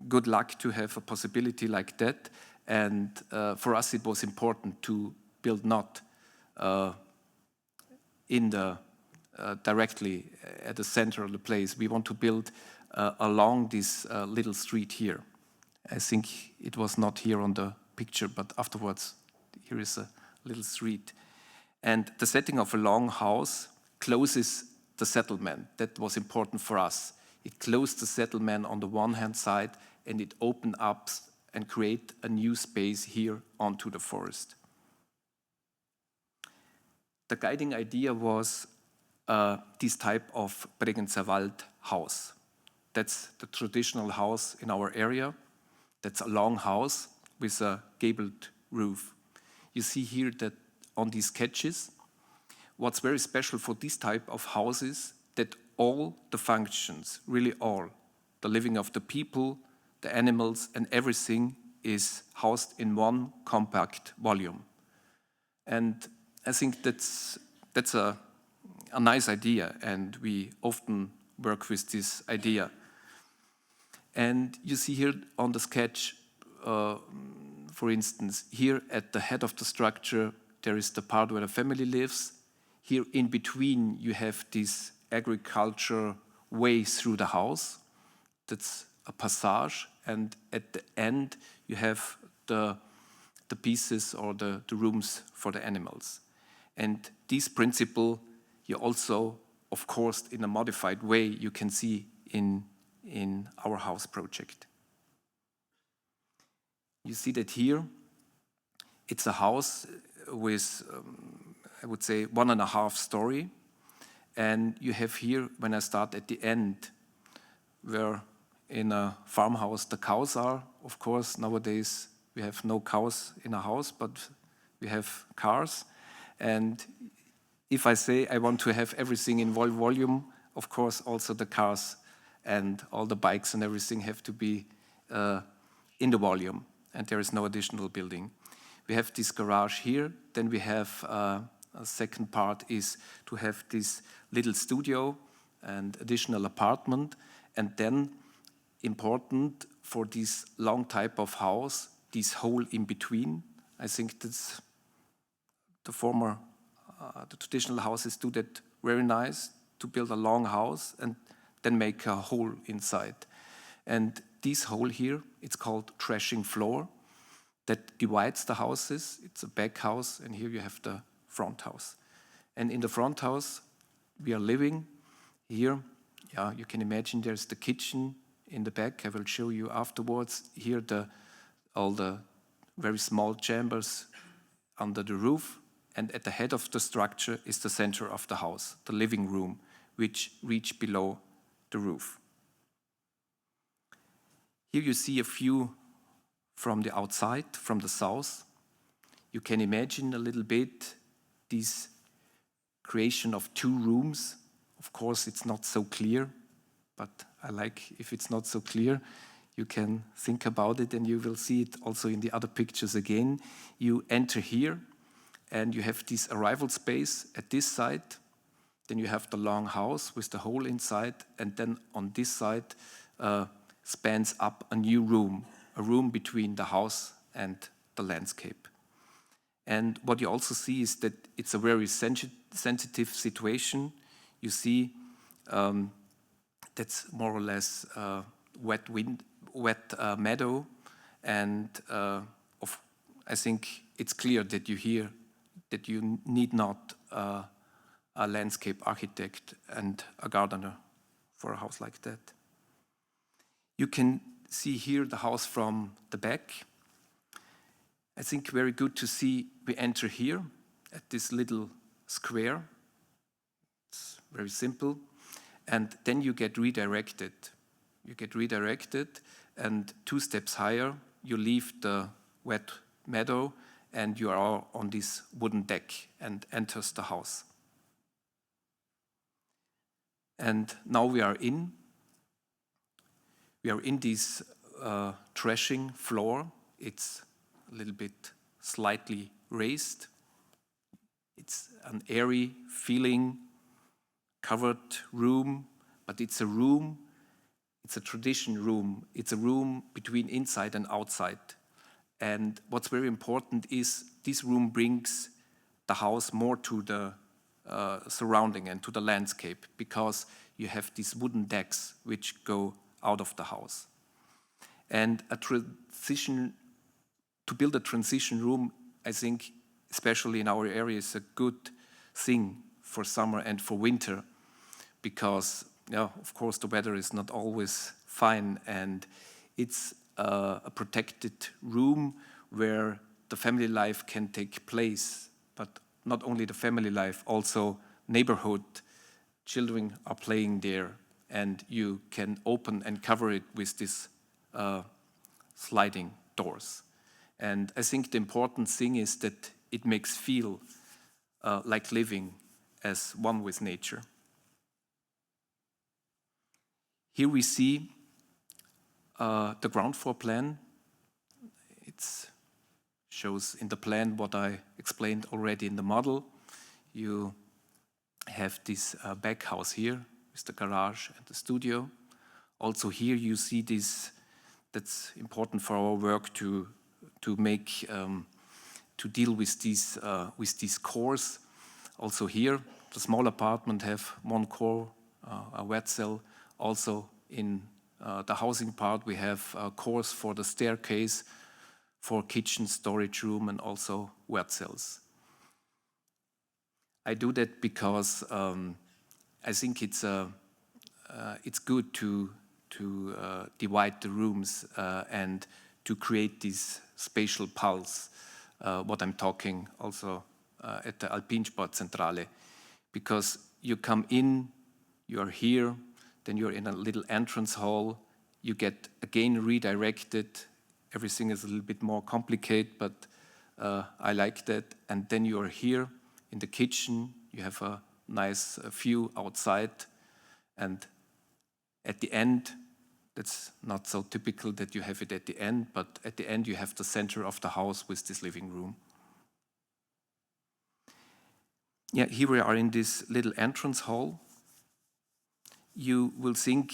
good luck to have a possibility like that, and for us it was important to build not directly at the center of the place. We want to build along this little street here. I think it was not here on the picture, but afterwards here is a little street. And the setting of a long house closes the settlement. That was important for us. It closed the settlement on the one hand side, and it opened up and create a new space here onto the forest. The guiding idea was this type of Bregenzer Wald house. That's the traditional house in our area. That's a long house with a gabled roof. You see here that on these sketches, what's very special for this type of houses, that all the functions, really all, the living of the people, the animals, and everything is housed in one compact volume. And I think that's a nice idea, and we often work with this idea. And you see here on the sketch, for instance, here at the head of the structure, there is the part where the family lives. Here in between, you have this agriculture way through the house. That's a passage. And at the end, you have the pieces or the rooms for the animals. And this principle, you also, of course, in a modified way, you can see in our house project. You see that here, it's a house with, I would say, 1.5 story. And you have here, when I start at the end, where in a farmhouse the cows are. Of course, nowadays we have no cows in a house, but we have cars. And if I say I want to have everything in volume, of course, also the cars and all the bikes and everything have to be in the volume, and there is no additional building. We have this garage here, then we have a second part is to have this little studio and additional apartment, and then important for this long type of house, this hole in between. I think that's the traditional houses do that very nice, to build a long house and then make a hole inside. And this hole here, it's called threshing floor, that divides the houses. It's a back house, and here you have the front house. And in the front house, we are living here. Yeah, you can imagine there's the kitchen in the back. I will show you afterwards. Here, all the very small chambers under the roof. And at the head of the structure is the center of the house, the living room, which reach below the roof. Here you see a view from the outside, from the south. You can imagine a little bit this creation of 2 rooms. Of course, it's not so clear, but I like if it's not so clear. You can think about it, and you will see it also in the other pictures again. You enter here, and you have this arrival space at this side. Then you have the long house with the hole inside, and then on this side spans up a new room, a room between the house and the landscape. And what you also see is that it's a very sensitive situation. You see that's more or less wet meadow, and I think it's clear that you hear that you need not a landscape architect and a gardener for a house like that. You can see here the house from the back. I think very good to see we enter here at this little square. It's very simple. And then you get redirected. You get redirected, and 2 steps higher, you leave the wet meadow, and you are on this wooden deck and enters the house. And now we are in this threshing floor. It's a little bit slightly raised. It's an airy feeling, covered room, but it's a room, it's a tradition room. It's a room between inside and outside. And what's very important is this room brings the house more to the surrounding and to the landscape, because you have these wooden decks which go out of the house. And to build a transition room, I think, especially in our area, is a good thing for summer and for winter, because, yeah, of course, the weather is not always fine, and it's a protected room where the family life can take place, but not only the family life, also neighborhood. Children are playing there, and you can open and cover it with these sliding doors. And I think the important thing is that it makes feel like living as one with nature. Here we see the ground floor plan. It shows in the plan what I explained already in the model. You have this back house here with the garage and the studio. Also here you see this, that's important for our work to make, to deal with these cores. Also here, the small apartment have one core, a wet cell. Also in the housing part, we have cores for the staircase, for kitchen, storage room, and also wet cells. I do that because I think it's good to divide the rooms and to create this spatial pulse, what I'm talking also at the Alpine Sportzentrale, because you come in, you are here, then you're in a little entrance hall, you get again redirected, everything is a little bit more complicated, but I like that, and then you are here in the kitchen, you have a nice view outside, and at the end, that's not so typical that you have it at the end, but at the end you have the center of the house with this living room. Yeah, here we are in this little entrance hall. You will think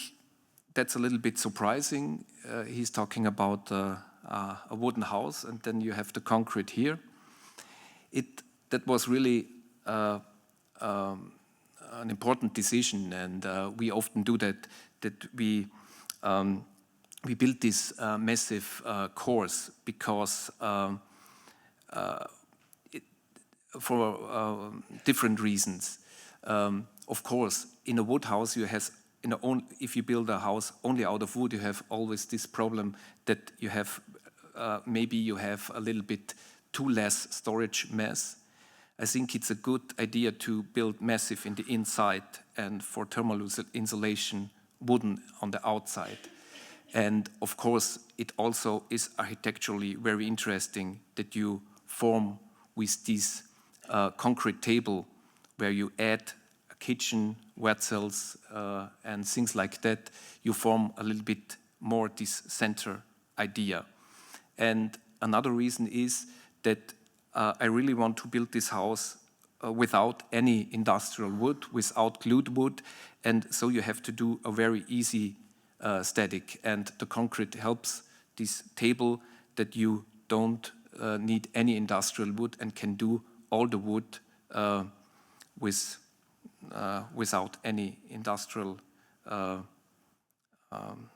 that's a little bit surprising. He's talking about a wooden house, and then you have the concrete here. That was really an important decision, and we often do that we built this massive cores because for different reasons. Of course, in a wood house, if you build a house only out of wood, you have always this problem that you have maybe you have a little bit too less storage mass. I think it's a good idea to build massive in the inside and for thermal insulation wooden on the outside. And of course, it also is architecturally very interesting that you form with this concrete table where you add a kitchen, wet cells, and things like that. You form a little bit more this center idea. And another reason is that I really want to build this house without any industrial wood, without glued wood, and so you have to do a very easy static, and the concrete helps this table that you don't need any industrial wood and can do all the wood without any industrial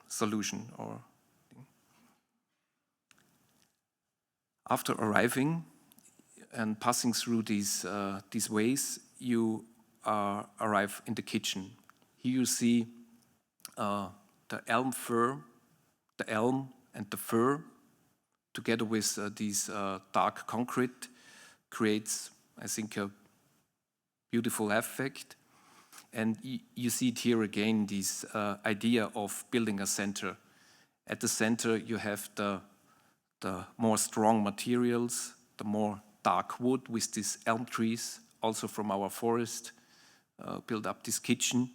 solution. Or after arriving and passing through these ways, you arrive in the kitchen. Here you see the elm and the fir, together with these dark concrete, creates, I think, a beautiful effect. And you see it here again, this idea of building a center. At the center, you have the more strong materials, the more dark wood with these elm trees, also from our forest, build up this kitchen.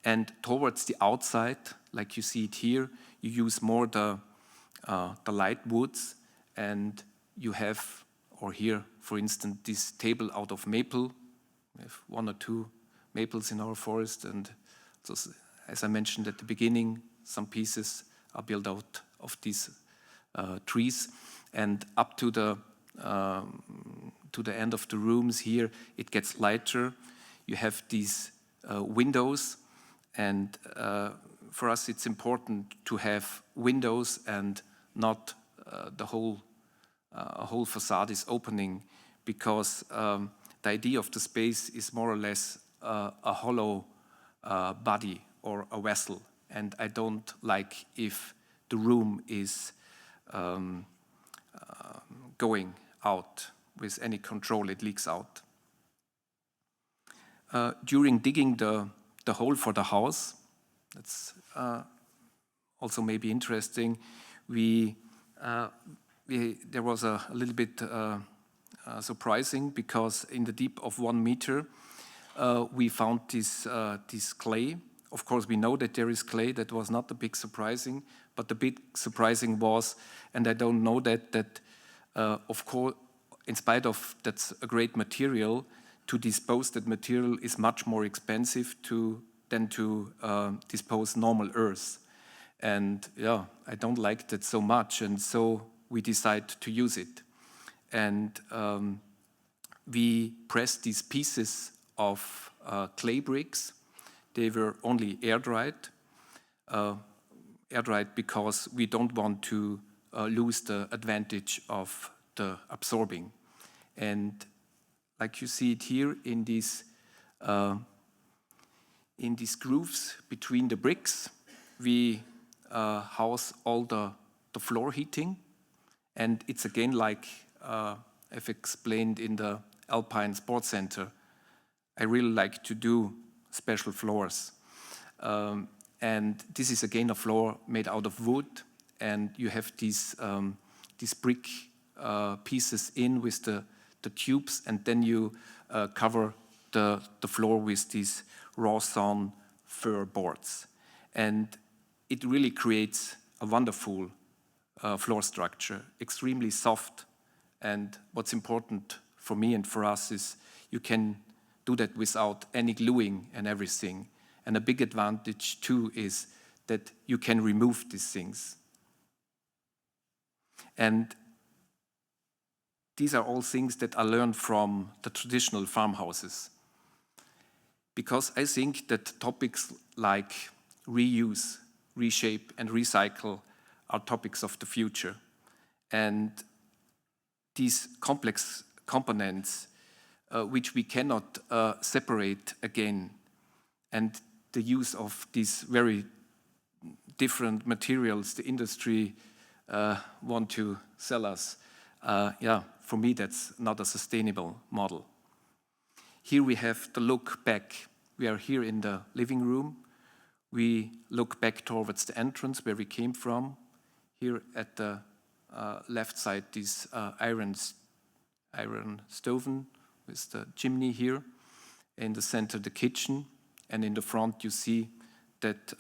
And towards the outside, like you see it here, you use more the light woods, and you have, or here, for instance, this table out of maple. We have 1 or 2 maples in our forest, and so, as I mentioned at the beginning, some pieces are built out of these trees, and up to the end of the rooms here, it gets lighter. You have these windows, and for us it's important to have windows and not the whole facade is opening, because the idea of the space is more or less a hollow body or a vessel. And I don't like if the room is going out with any control, it leaks out. During digging the hole for the house, that's also maybe interesting, there was a little bit surprising, because in the deep of 1 meter, we found this clay. Of course, we know that there is clay. That was not the big surprising, but the big surprising was, and I don't know that of course, in spite of that's a great material, to dispose that material is much more expensive than to dispose normal earth. And yeah, I don't like that so much, and so we decide to use it. And we pressed these pieces of clay bricks. They were only air-dried. Air-dried because we don't want to lose the advantage of the absorbing. And like you see it here in these grooves between the bricks, we house all the floor heating. And it's again like I've explained in the Alpine Sports Center. I really like to do special floors. And this is again a floor made out of wood, and you have these brick pieces in with the tubes, and then you cover the floor with these raw sawn fir boards. And it really creates a wonderful floor structure, extremely soft. And what's important for me and for us is you can do that without any gluing and everything. And a big advantage too is that you can remove these things. And these are all things that I learned from the traditional farmhouses. Because I think that topics like reuse, reshape, and recycle are topics of the future. And these complex components, which we cannot separate again, and the use of these very different materials the industry want to sell us, for me that's not a sustainable model. Here we have the look back. We are here in the living room. We look back towards the entrance where we came from. Here at the left side, this iron stove with the chimney here. In the center, the kitchen. And in the front, you see that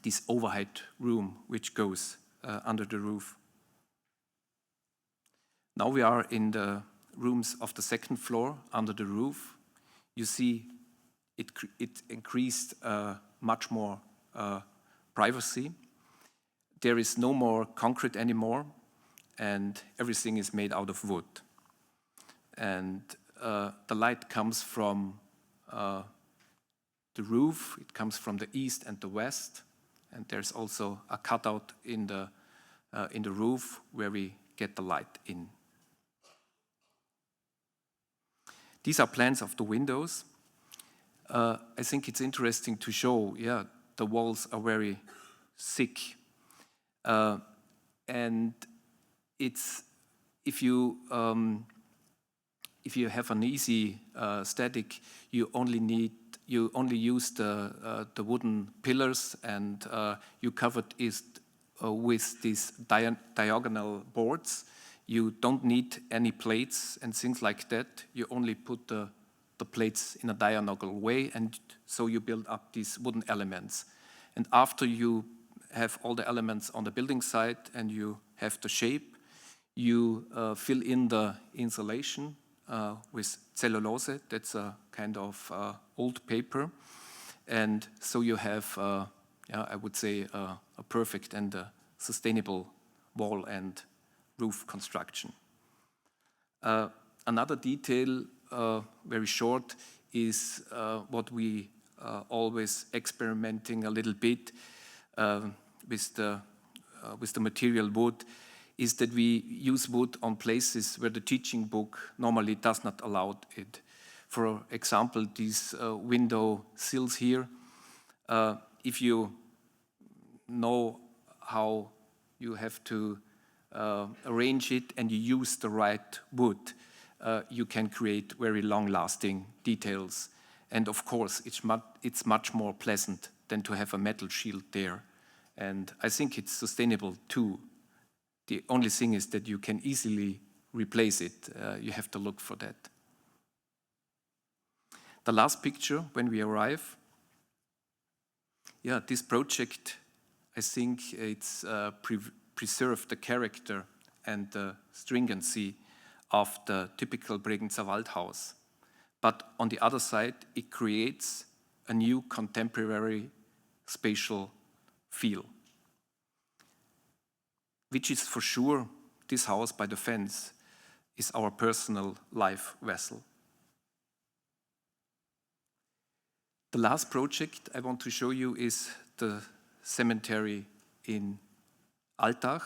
this overhead room, which goes under the roof. Now we are in the rooms of the second floor under the roof. You see it increased much more privacy. There is no more concrete anymore, and everything is made out of wood. And the light comes from the roof. It comes from the east and the west, and there's also a cutout in the roof where we get the light in. These are plans of the windows. I think it's interesting to show, the walls are very thick. And it's, if you have an easy static, you only use the wooden pillars, and you cover it with these diagonal boards. You don't need any plates and things like that. You only put the plates in a diagonal way, and so you build up these wooden elements. And after you have all the elements on the building site and you have the shape, you fill in the insulation with cellulose. That's a kind of old paper. And so you have, I would say, a perfect and sustainable wall and roof construction. Another detail, very short, is what we always experimenting a little bit with the material wood, is that we use wood on places where the teaching book normally does not allow it. For example, these window sills here, if you know how you have to arrange it and you use the right wood, you can create very long-lasting details. And of course, it's much more pleasant than to have a metal shield there. And I think it's sustainable too. The only thing is that you can easily replace it. You have to look for that. The last picture, when we arrive, yeah, this project, I think it's preserved the character and the stringency of the typical Bregenzer Waldhaus. But on the other side, it creates a new contemporary spatial feel, which is for sure, this house by the fence is our personal life vessel. The last project I want to show you is the cemetery in Altache.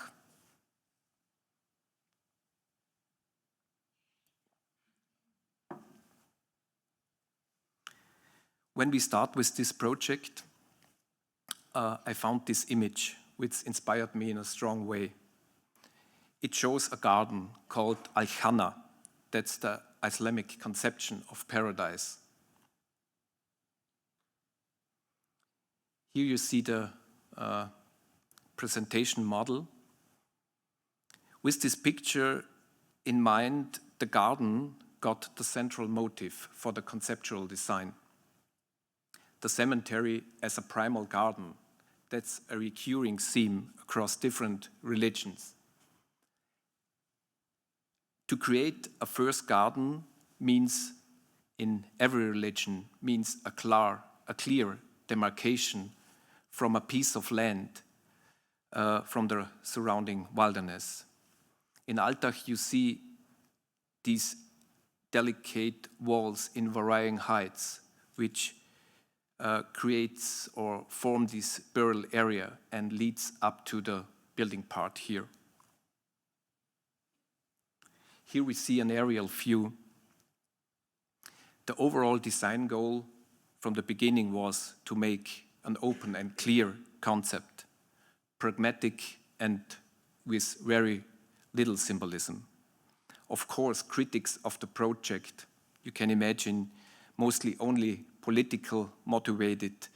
When we start with this project, I found this image which inspired me in a strong way. It shows a garden called Al-Khanna. That's the Islamic conception of paradise. Here you see the presentation model. With this picture in mind, the garden got the central motive for the conceptual design. The cemetery as a primal garden, that's a recurring theme across different religions. To create a first garden means, in every religion, means a clear demarcation from a piece of land from the surrounding wilderness. In Altache, you see these delicate walls in varying heights, which creates or form this burial area and leads up to the building part here. Here we see an aerial view. The overall design goal from the beginning was to make an open and clear concept, pragmatic and with very little symbolism. Of course, critics of the project, you can imagine, mostly only political motivated,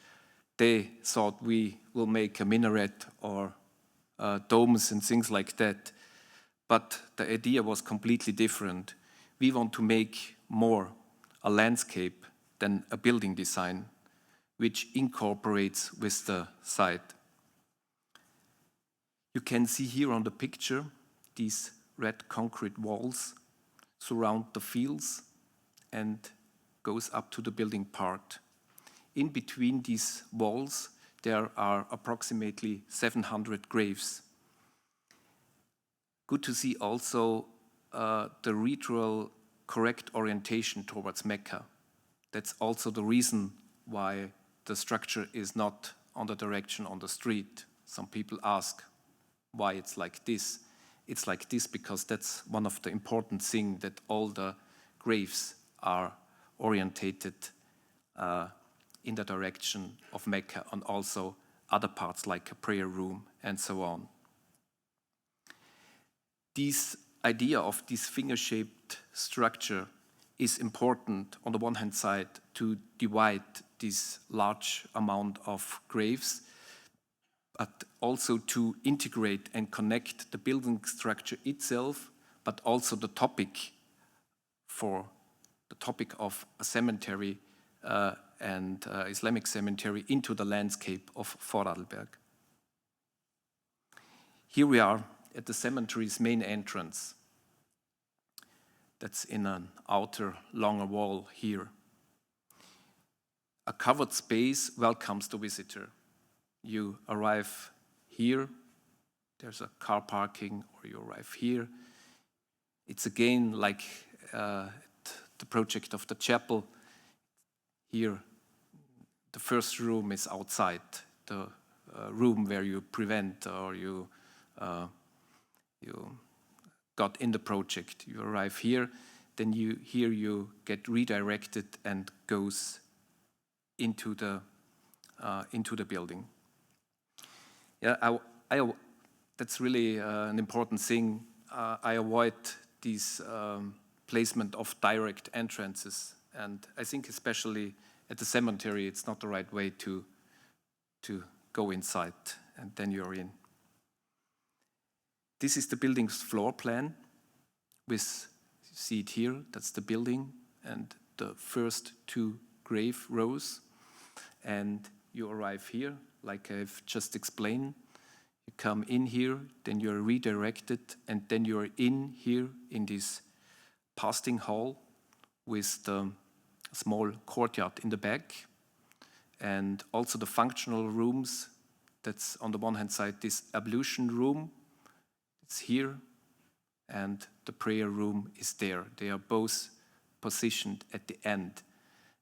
they thought we will make a minaret or domes and things like that. But the idea was completely different. We want to make more a landscape than a building design, which incorporates with the site. You can see here on the picture, these red concrete walls surround the fields and goes up to the building part. In between these walls, there are approximately 700 graves. Good to see also the ritual correct orientation towards Mecca. That's also the reason why the structure is not on the direction on the street. Some people ask why it's like this. It's like this because that's one of the important things, that all the graves are orientated in the direction of Mecca, and also other parts like a prayer room and so on. This idea of this finger-shaped structure is important on the one hand side to divide this large amount of graves, but also to integrate and connect the building structure itself, but also the topic of a cemetery and Islamic cemetery into the landscape of Vorarlberg. Here we are at the cemetery's main entrance. That's in an outer longer wall here. A covered space welcomes the visitor. You arrive here, there's a car parking, or you arrive here. It's again like the project of the chapel. Here, the first room is outside, the room where you prevent or you got in the project. You arrive here. then here you get redirected and goes into the building. Yeah, that's really an important thing. I avoid these placement of direct entrances, and I think especially at the cemetery, it's not the right way to go inside, and then you're in. This is the building's floor plan. You see it here, that's the building, and the first 2 grave rows. And you arrive here, like I've just explained. You come in here, then you're redirected, and then you're in here in this passing hall with the small courtyard in the back, and also the functional rooms. That's on the one hand side, this ablution room, it's here, and the prayer room is there. They are both positioned at the end.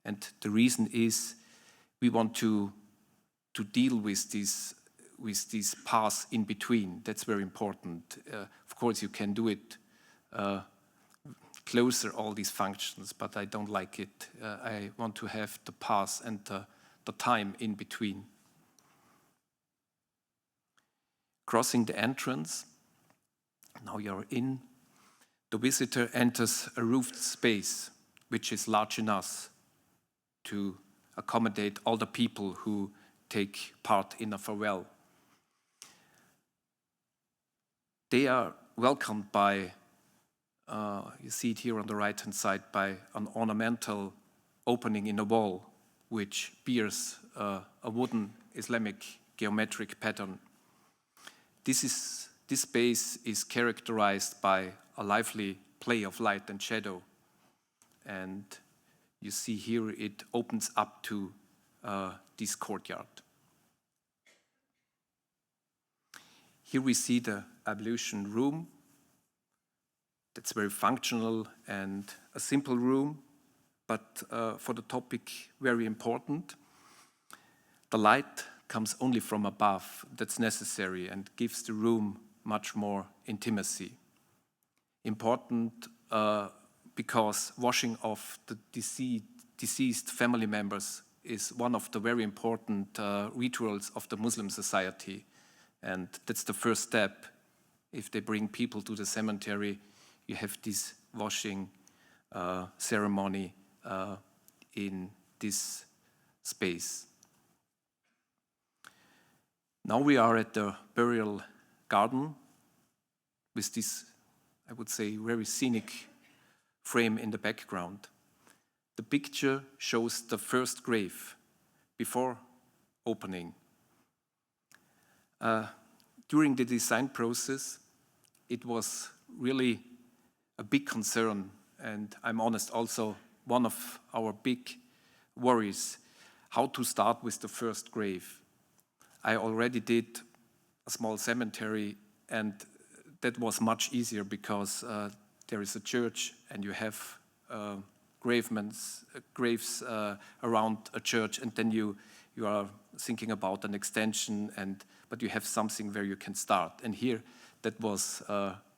And the reason is we want to deal with these paths in between. That's very important. Of course, you can do it closer, all these functions, but I don't like it. I want to have the paths and the time in between. Crossing the entrance, now you're in. The visitor enters a roofed space, which is large enough to accommodate all the people who take part in a farewell. They are welcomed by, you see it here on the right-hand side, by an ornamental opening in a wall, which bears a wooden Islamic geometric pattern. This space is characterized by a lively play of light and shadow. And you see here it opens up to this courtyard. Here we see the ablution room. That's very functional and a simple room, but for the topic, very important. The light comes only from above. That's necessary and gives the room much more intimacy. Important because washing of the deceased family members is one of the very important rituals of the Muslim society. And that's the first step. If they bring people to the cemetery, you have this washing ceremony in this space. Now we are at the burial garden with this, I would say, very scenic frame in the background. The picture shows the first grave before opening. During the design process, it was really a big concern, and I'm honest, also one of our big worries, how to start with the first grave. I already did a small cemetery, and that was much easier because there is a church and you have graves around a church, and then you are thinking about an extension, but you have something where you can start. And here, that was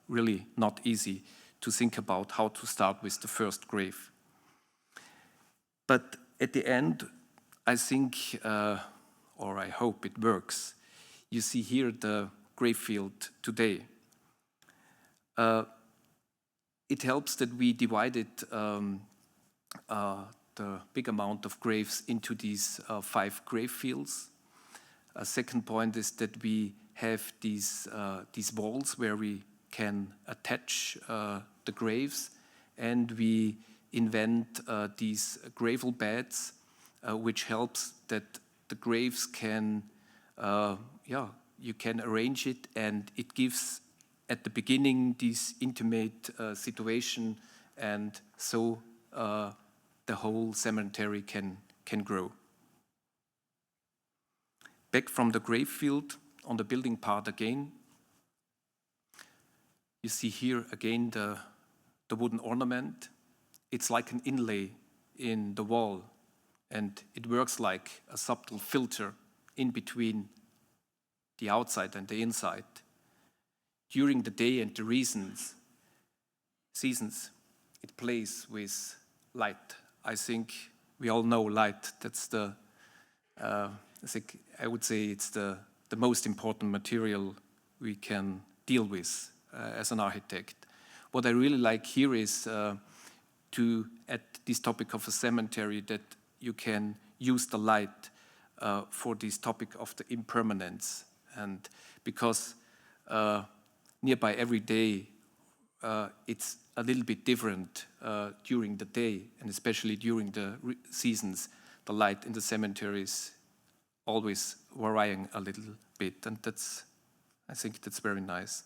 really not easy to think about how to start with the first grave. But at the end, I think, or I hope it works. You see here the grave field today. It helps that we divided the big amount of graves into these 5 grave fields. A second point is that we have these walls where we can attach the graves, and we invent these gravel beds, which helps that the graves can, you can arrange it, and it gives at the beginning this intimate situation, and so the whole cemetery can grow. Back from the grave field on the building part again, you see here again the wooden ornament. It's like an inlay in the wall, and it works like a subtle filter in between the outside and the inside. During the day and the seasons, it plays with light. I think we all know light. That's I would say it's the most important material we can deal with as an architect. What I really like here is at this topic of a cemetery, that you can use the light for this topic of the impermanence. And because nearby every day, it's a little bit different during the day, and especially during the seasons, the light in the cemetery is always varying a little bit, and I think that's very nice.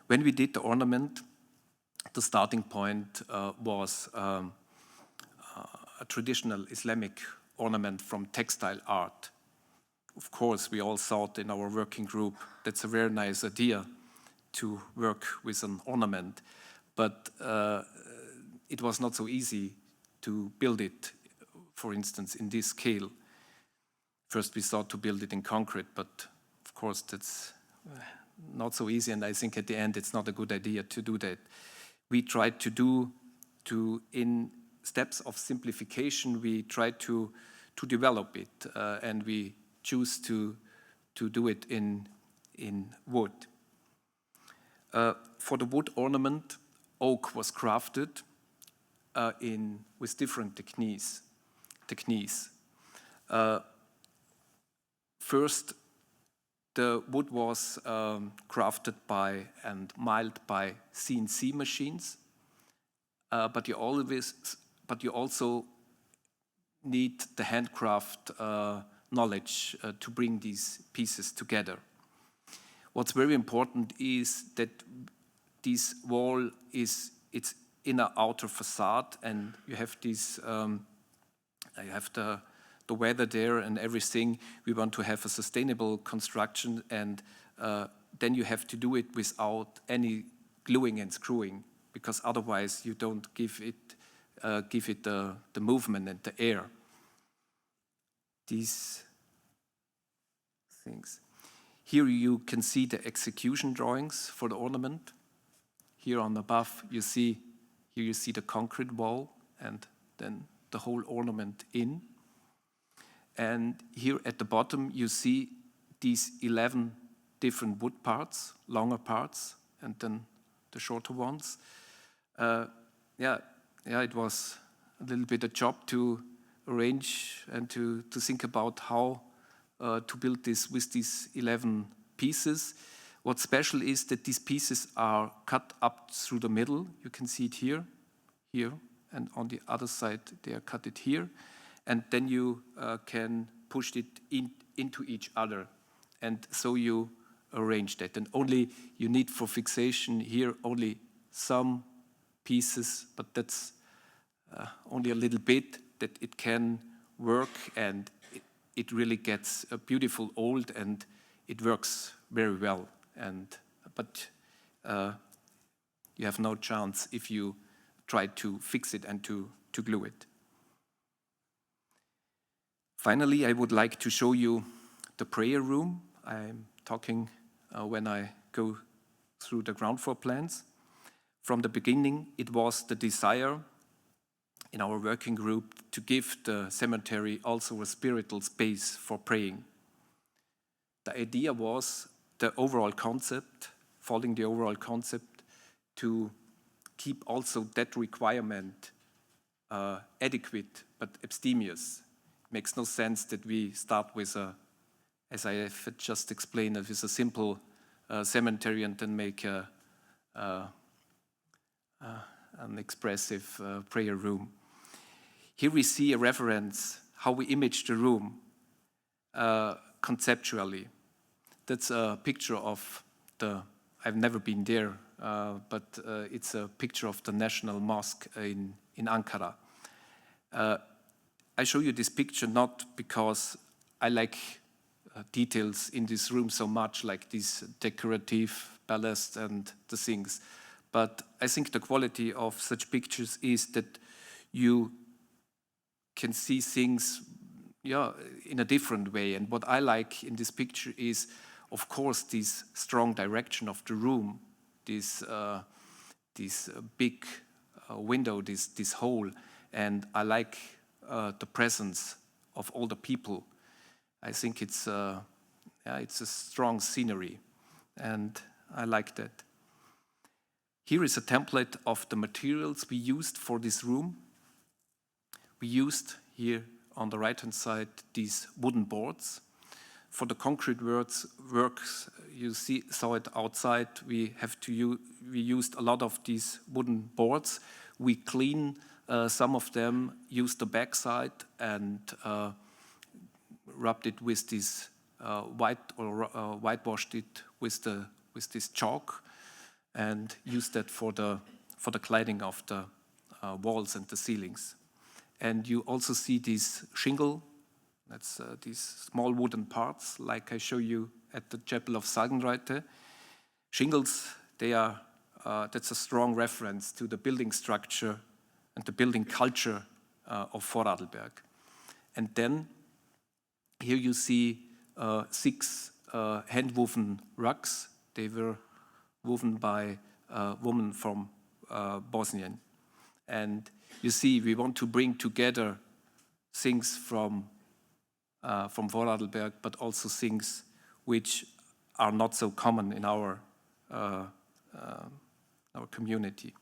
When we did the ornament, the starting point was a traditional Islamic ornament from textile art. Of course, we all thought in our working group that's a very nice idea to work with an ornament, but it was not so easy to build it, for instance, in this scale. First we thought to build it in concrete, but of course that's not so easy, and I think at the end it's not a good idea to do that. We tried in steps of simplification, we tried to develop it, and we choose to do it in wood. For the wood ornament, oak was crafted with different techniques. First, the wood was crafted and milled by CNC machines, but you also need the handcraft knowledge to bring these pieces together. What's very important is that this wall it's inner outer facade, and you have the weather there and everything. We want to have a sustainable construction, and then you have to do it without any gluing and screwing, because otherwise you don't give it the movement and the air. These things. Here you can see the execution drawings for the ornament. Here on above you see the concrete wall and then the whole ornament in. And here at the bottom you see these 11 different wood parts, longer parts, and then the shorter ones. It was a little bit a job to arrange and to think about how to build this with these 11 pieces. What's special is that these pieces are cut up through the middle. You can see it here, and on the other side they are cut it here. And then you can push it into each other. And so you arrange that. And only you need for fixation here only some pieces, but that's only a little bit that it can work, and it really gets a beautiful old, and it works very well. But you have no chance if you try to fix it and to glue it. Finally, I would like to show you the prayer room. I'm talking when I go through the ground floor plans. From the beginning, it was the desire in our working group to give the cemetery also a spiritual space for praying. The idea was the overall concept, following the overall concept, to keep also that requirement adequate but abstemious. It makes no sense that we start with as I have just explained, with a simple cemetery and then make an expressive prayer room. Here we see a reference how we image the room conceptually. That's a picture of I've never been there, but it's a picture of the National Mosque in Ankara. I show you this picture not because I like details in this room so much, like this decorative ballast and the things, but I think the quality of such pictures is that you can see things in a different way. And what I like in this picture is, of course, this strong direction of the room, this big window, this hole, and I like the presence of all the people. I think it's a strong scenery, and I like that. Here is a template of the materials we used for this room. We used here on the right-hand side these wooden boards. For the concrete works, you saw it outside. We used a lot of these wooden boards. We clean some of them, used the backside, and rubbed it with this whitewashed it with this chalk, and used that for the cladding of the walls and the ceilings. And you also see this shingle. That's these small wooden parts, like I show you at the Chapel of Salgenroite. Shingles, that's a strong reference to the building structure and the building culture of Vorarlberg. And then here you see 6 hand-woven rugs. They were woven by a woman from Bosnia. And you see, we want to bring together things from Vorarlberg, but also things which are not so common in our community.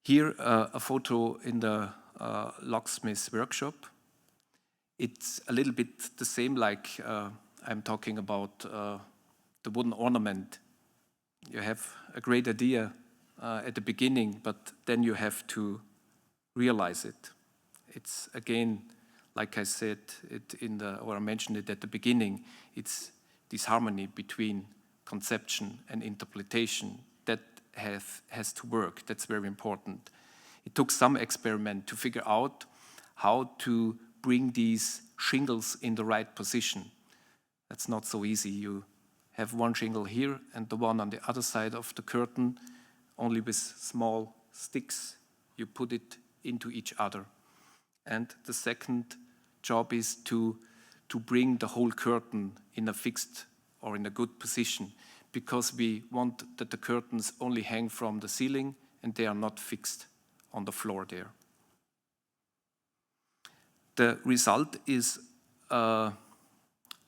Here, a photo in the locksmith's workshop. It's a little bit the same like I'm talking about the wooden ornament. You have a great idea at the beginning, but then you have to realize it. It's again, like I said I mentioned it at the beginning, it's this harmony between conception and interpretation that has to work. That's very important. It took some experiment to figure out how to bring these shingles in the right position. That's not so easy. You have one shingle here and the one on the other side of the curtain, only with small sticks. You put it into each other. And the second job is to bring the whole curtain in a fixed or in a good position, because we want that the curtains only hang from the ceiling and they are not fixed on the floor there. The result is a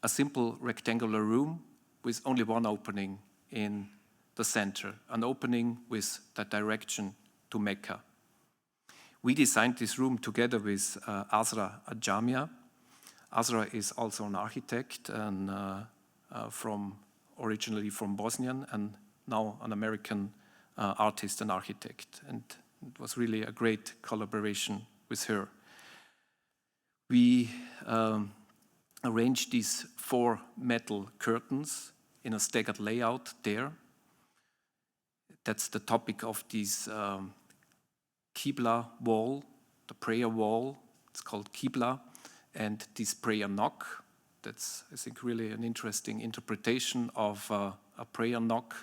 simple rectangular room with only one opening in the center, an opening with the direction to Mecca. We designed this room together with Azra Ajamia. Azra is also an architect and originally from Bosnia, and now an American artist and architect. And it was really a great collaboration with her. We arranged these 4 metal curtains in a staggered layout there. That's the topic of this Qibla wall, the prayer wall. It's called Qibla, and this prayer knock. That's, I think, really an interesting interpretation of a prayer knock.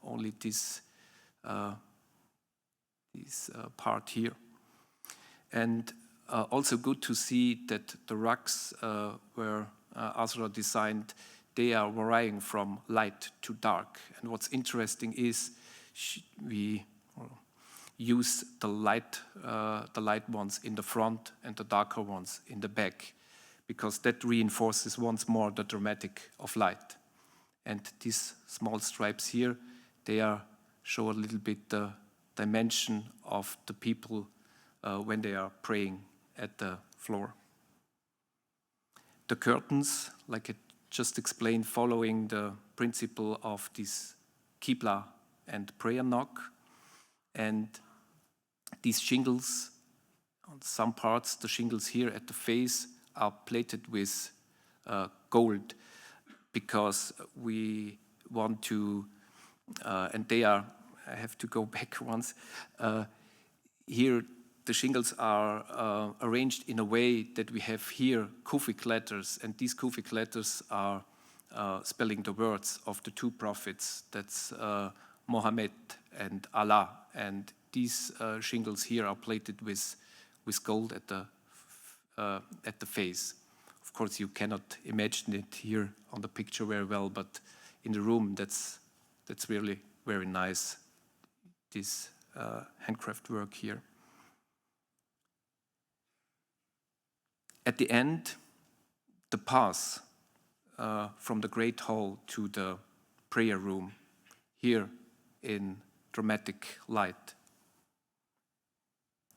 Only this part here. And also good to see that the rugs were Azra designed, they are varying from light to dark. And what's interesting is we use the light ones in the front and the darker ones in the back, because that reinforces once more the dramatic of light. And these small stripes here, they show a little bit the dimension of the people when they are praying at the floor. The curtains, like I just explained, following the principle of this Qibla and prayer knock. And these shingles, on some parts, the shingles here at the face are plated with gold, because we want to, and they are, I have to go back once, here the shingles are arranged in a way that we have here Kufic letters, and these Kufic letters are spelling the words of the 2 prophets. That's Mohammed and Allah, and these shingles here are plated with gold at the face. Of course, you cannot imagine it here on the picture very well, but in the room, that's really very nice. This handcraft work here. At the end, the path from the Great Hall to the prayer room, here in dramatic light.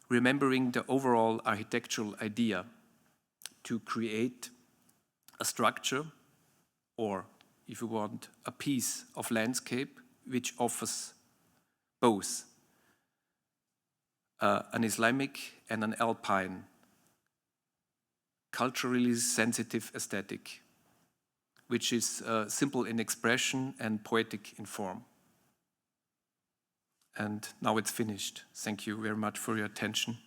Remembering the overall architectural idea to create a structure, or if you want, a piece of landscape which offers both an Islamic and an Alpine, culturally sensitive aesthetic, which is simple in expression and poetic in form. And now it's finished. Thank you very much for your attention.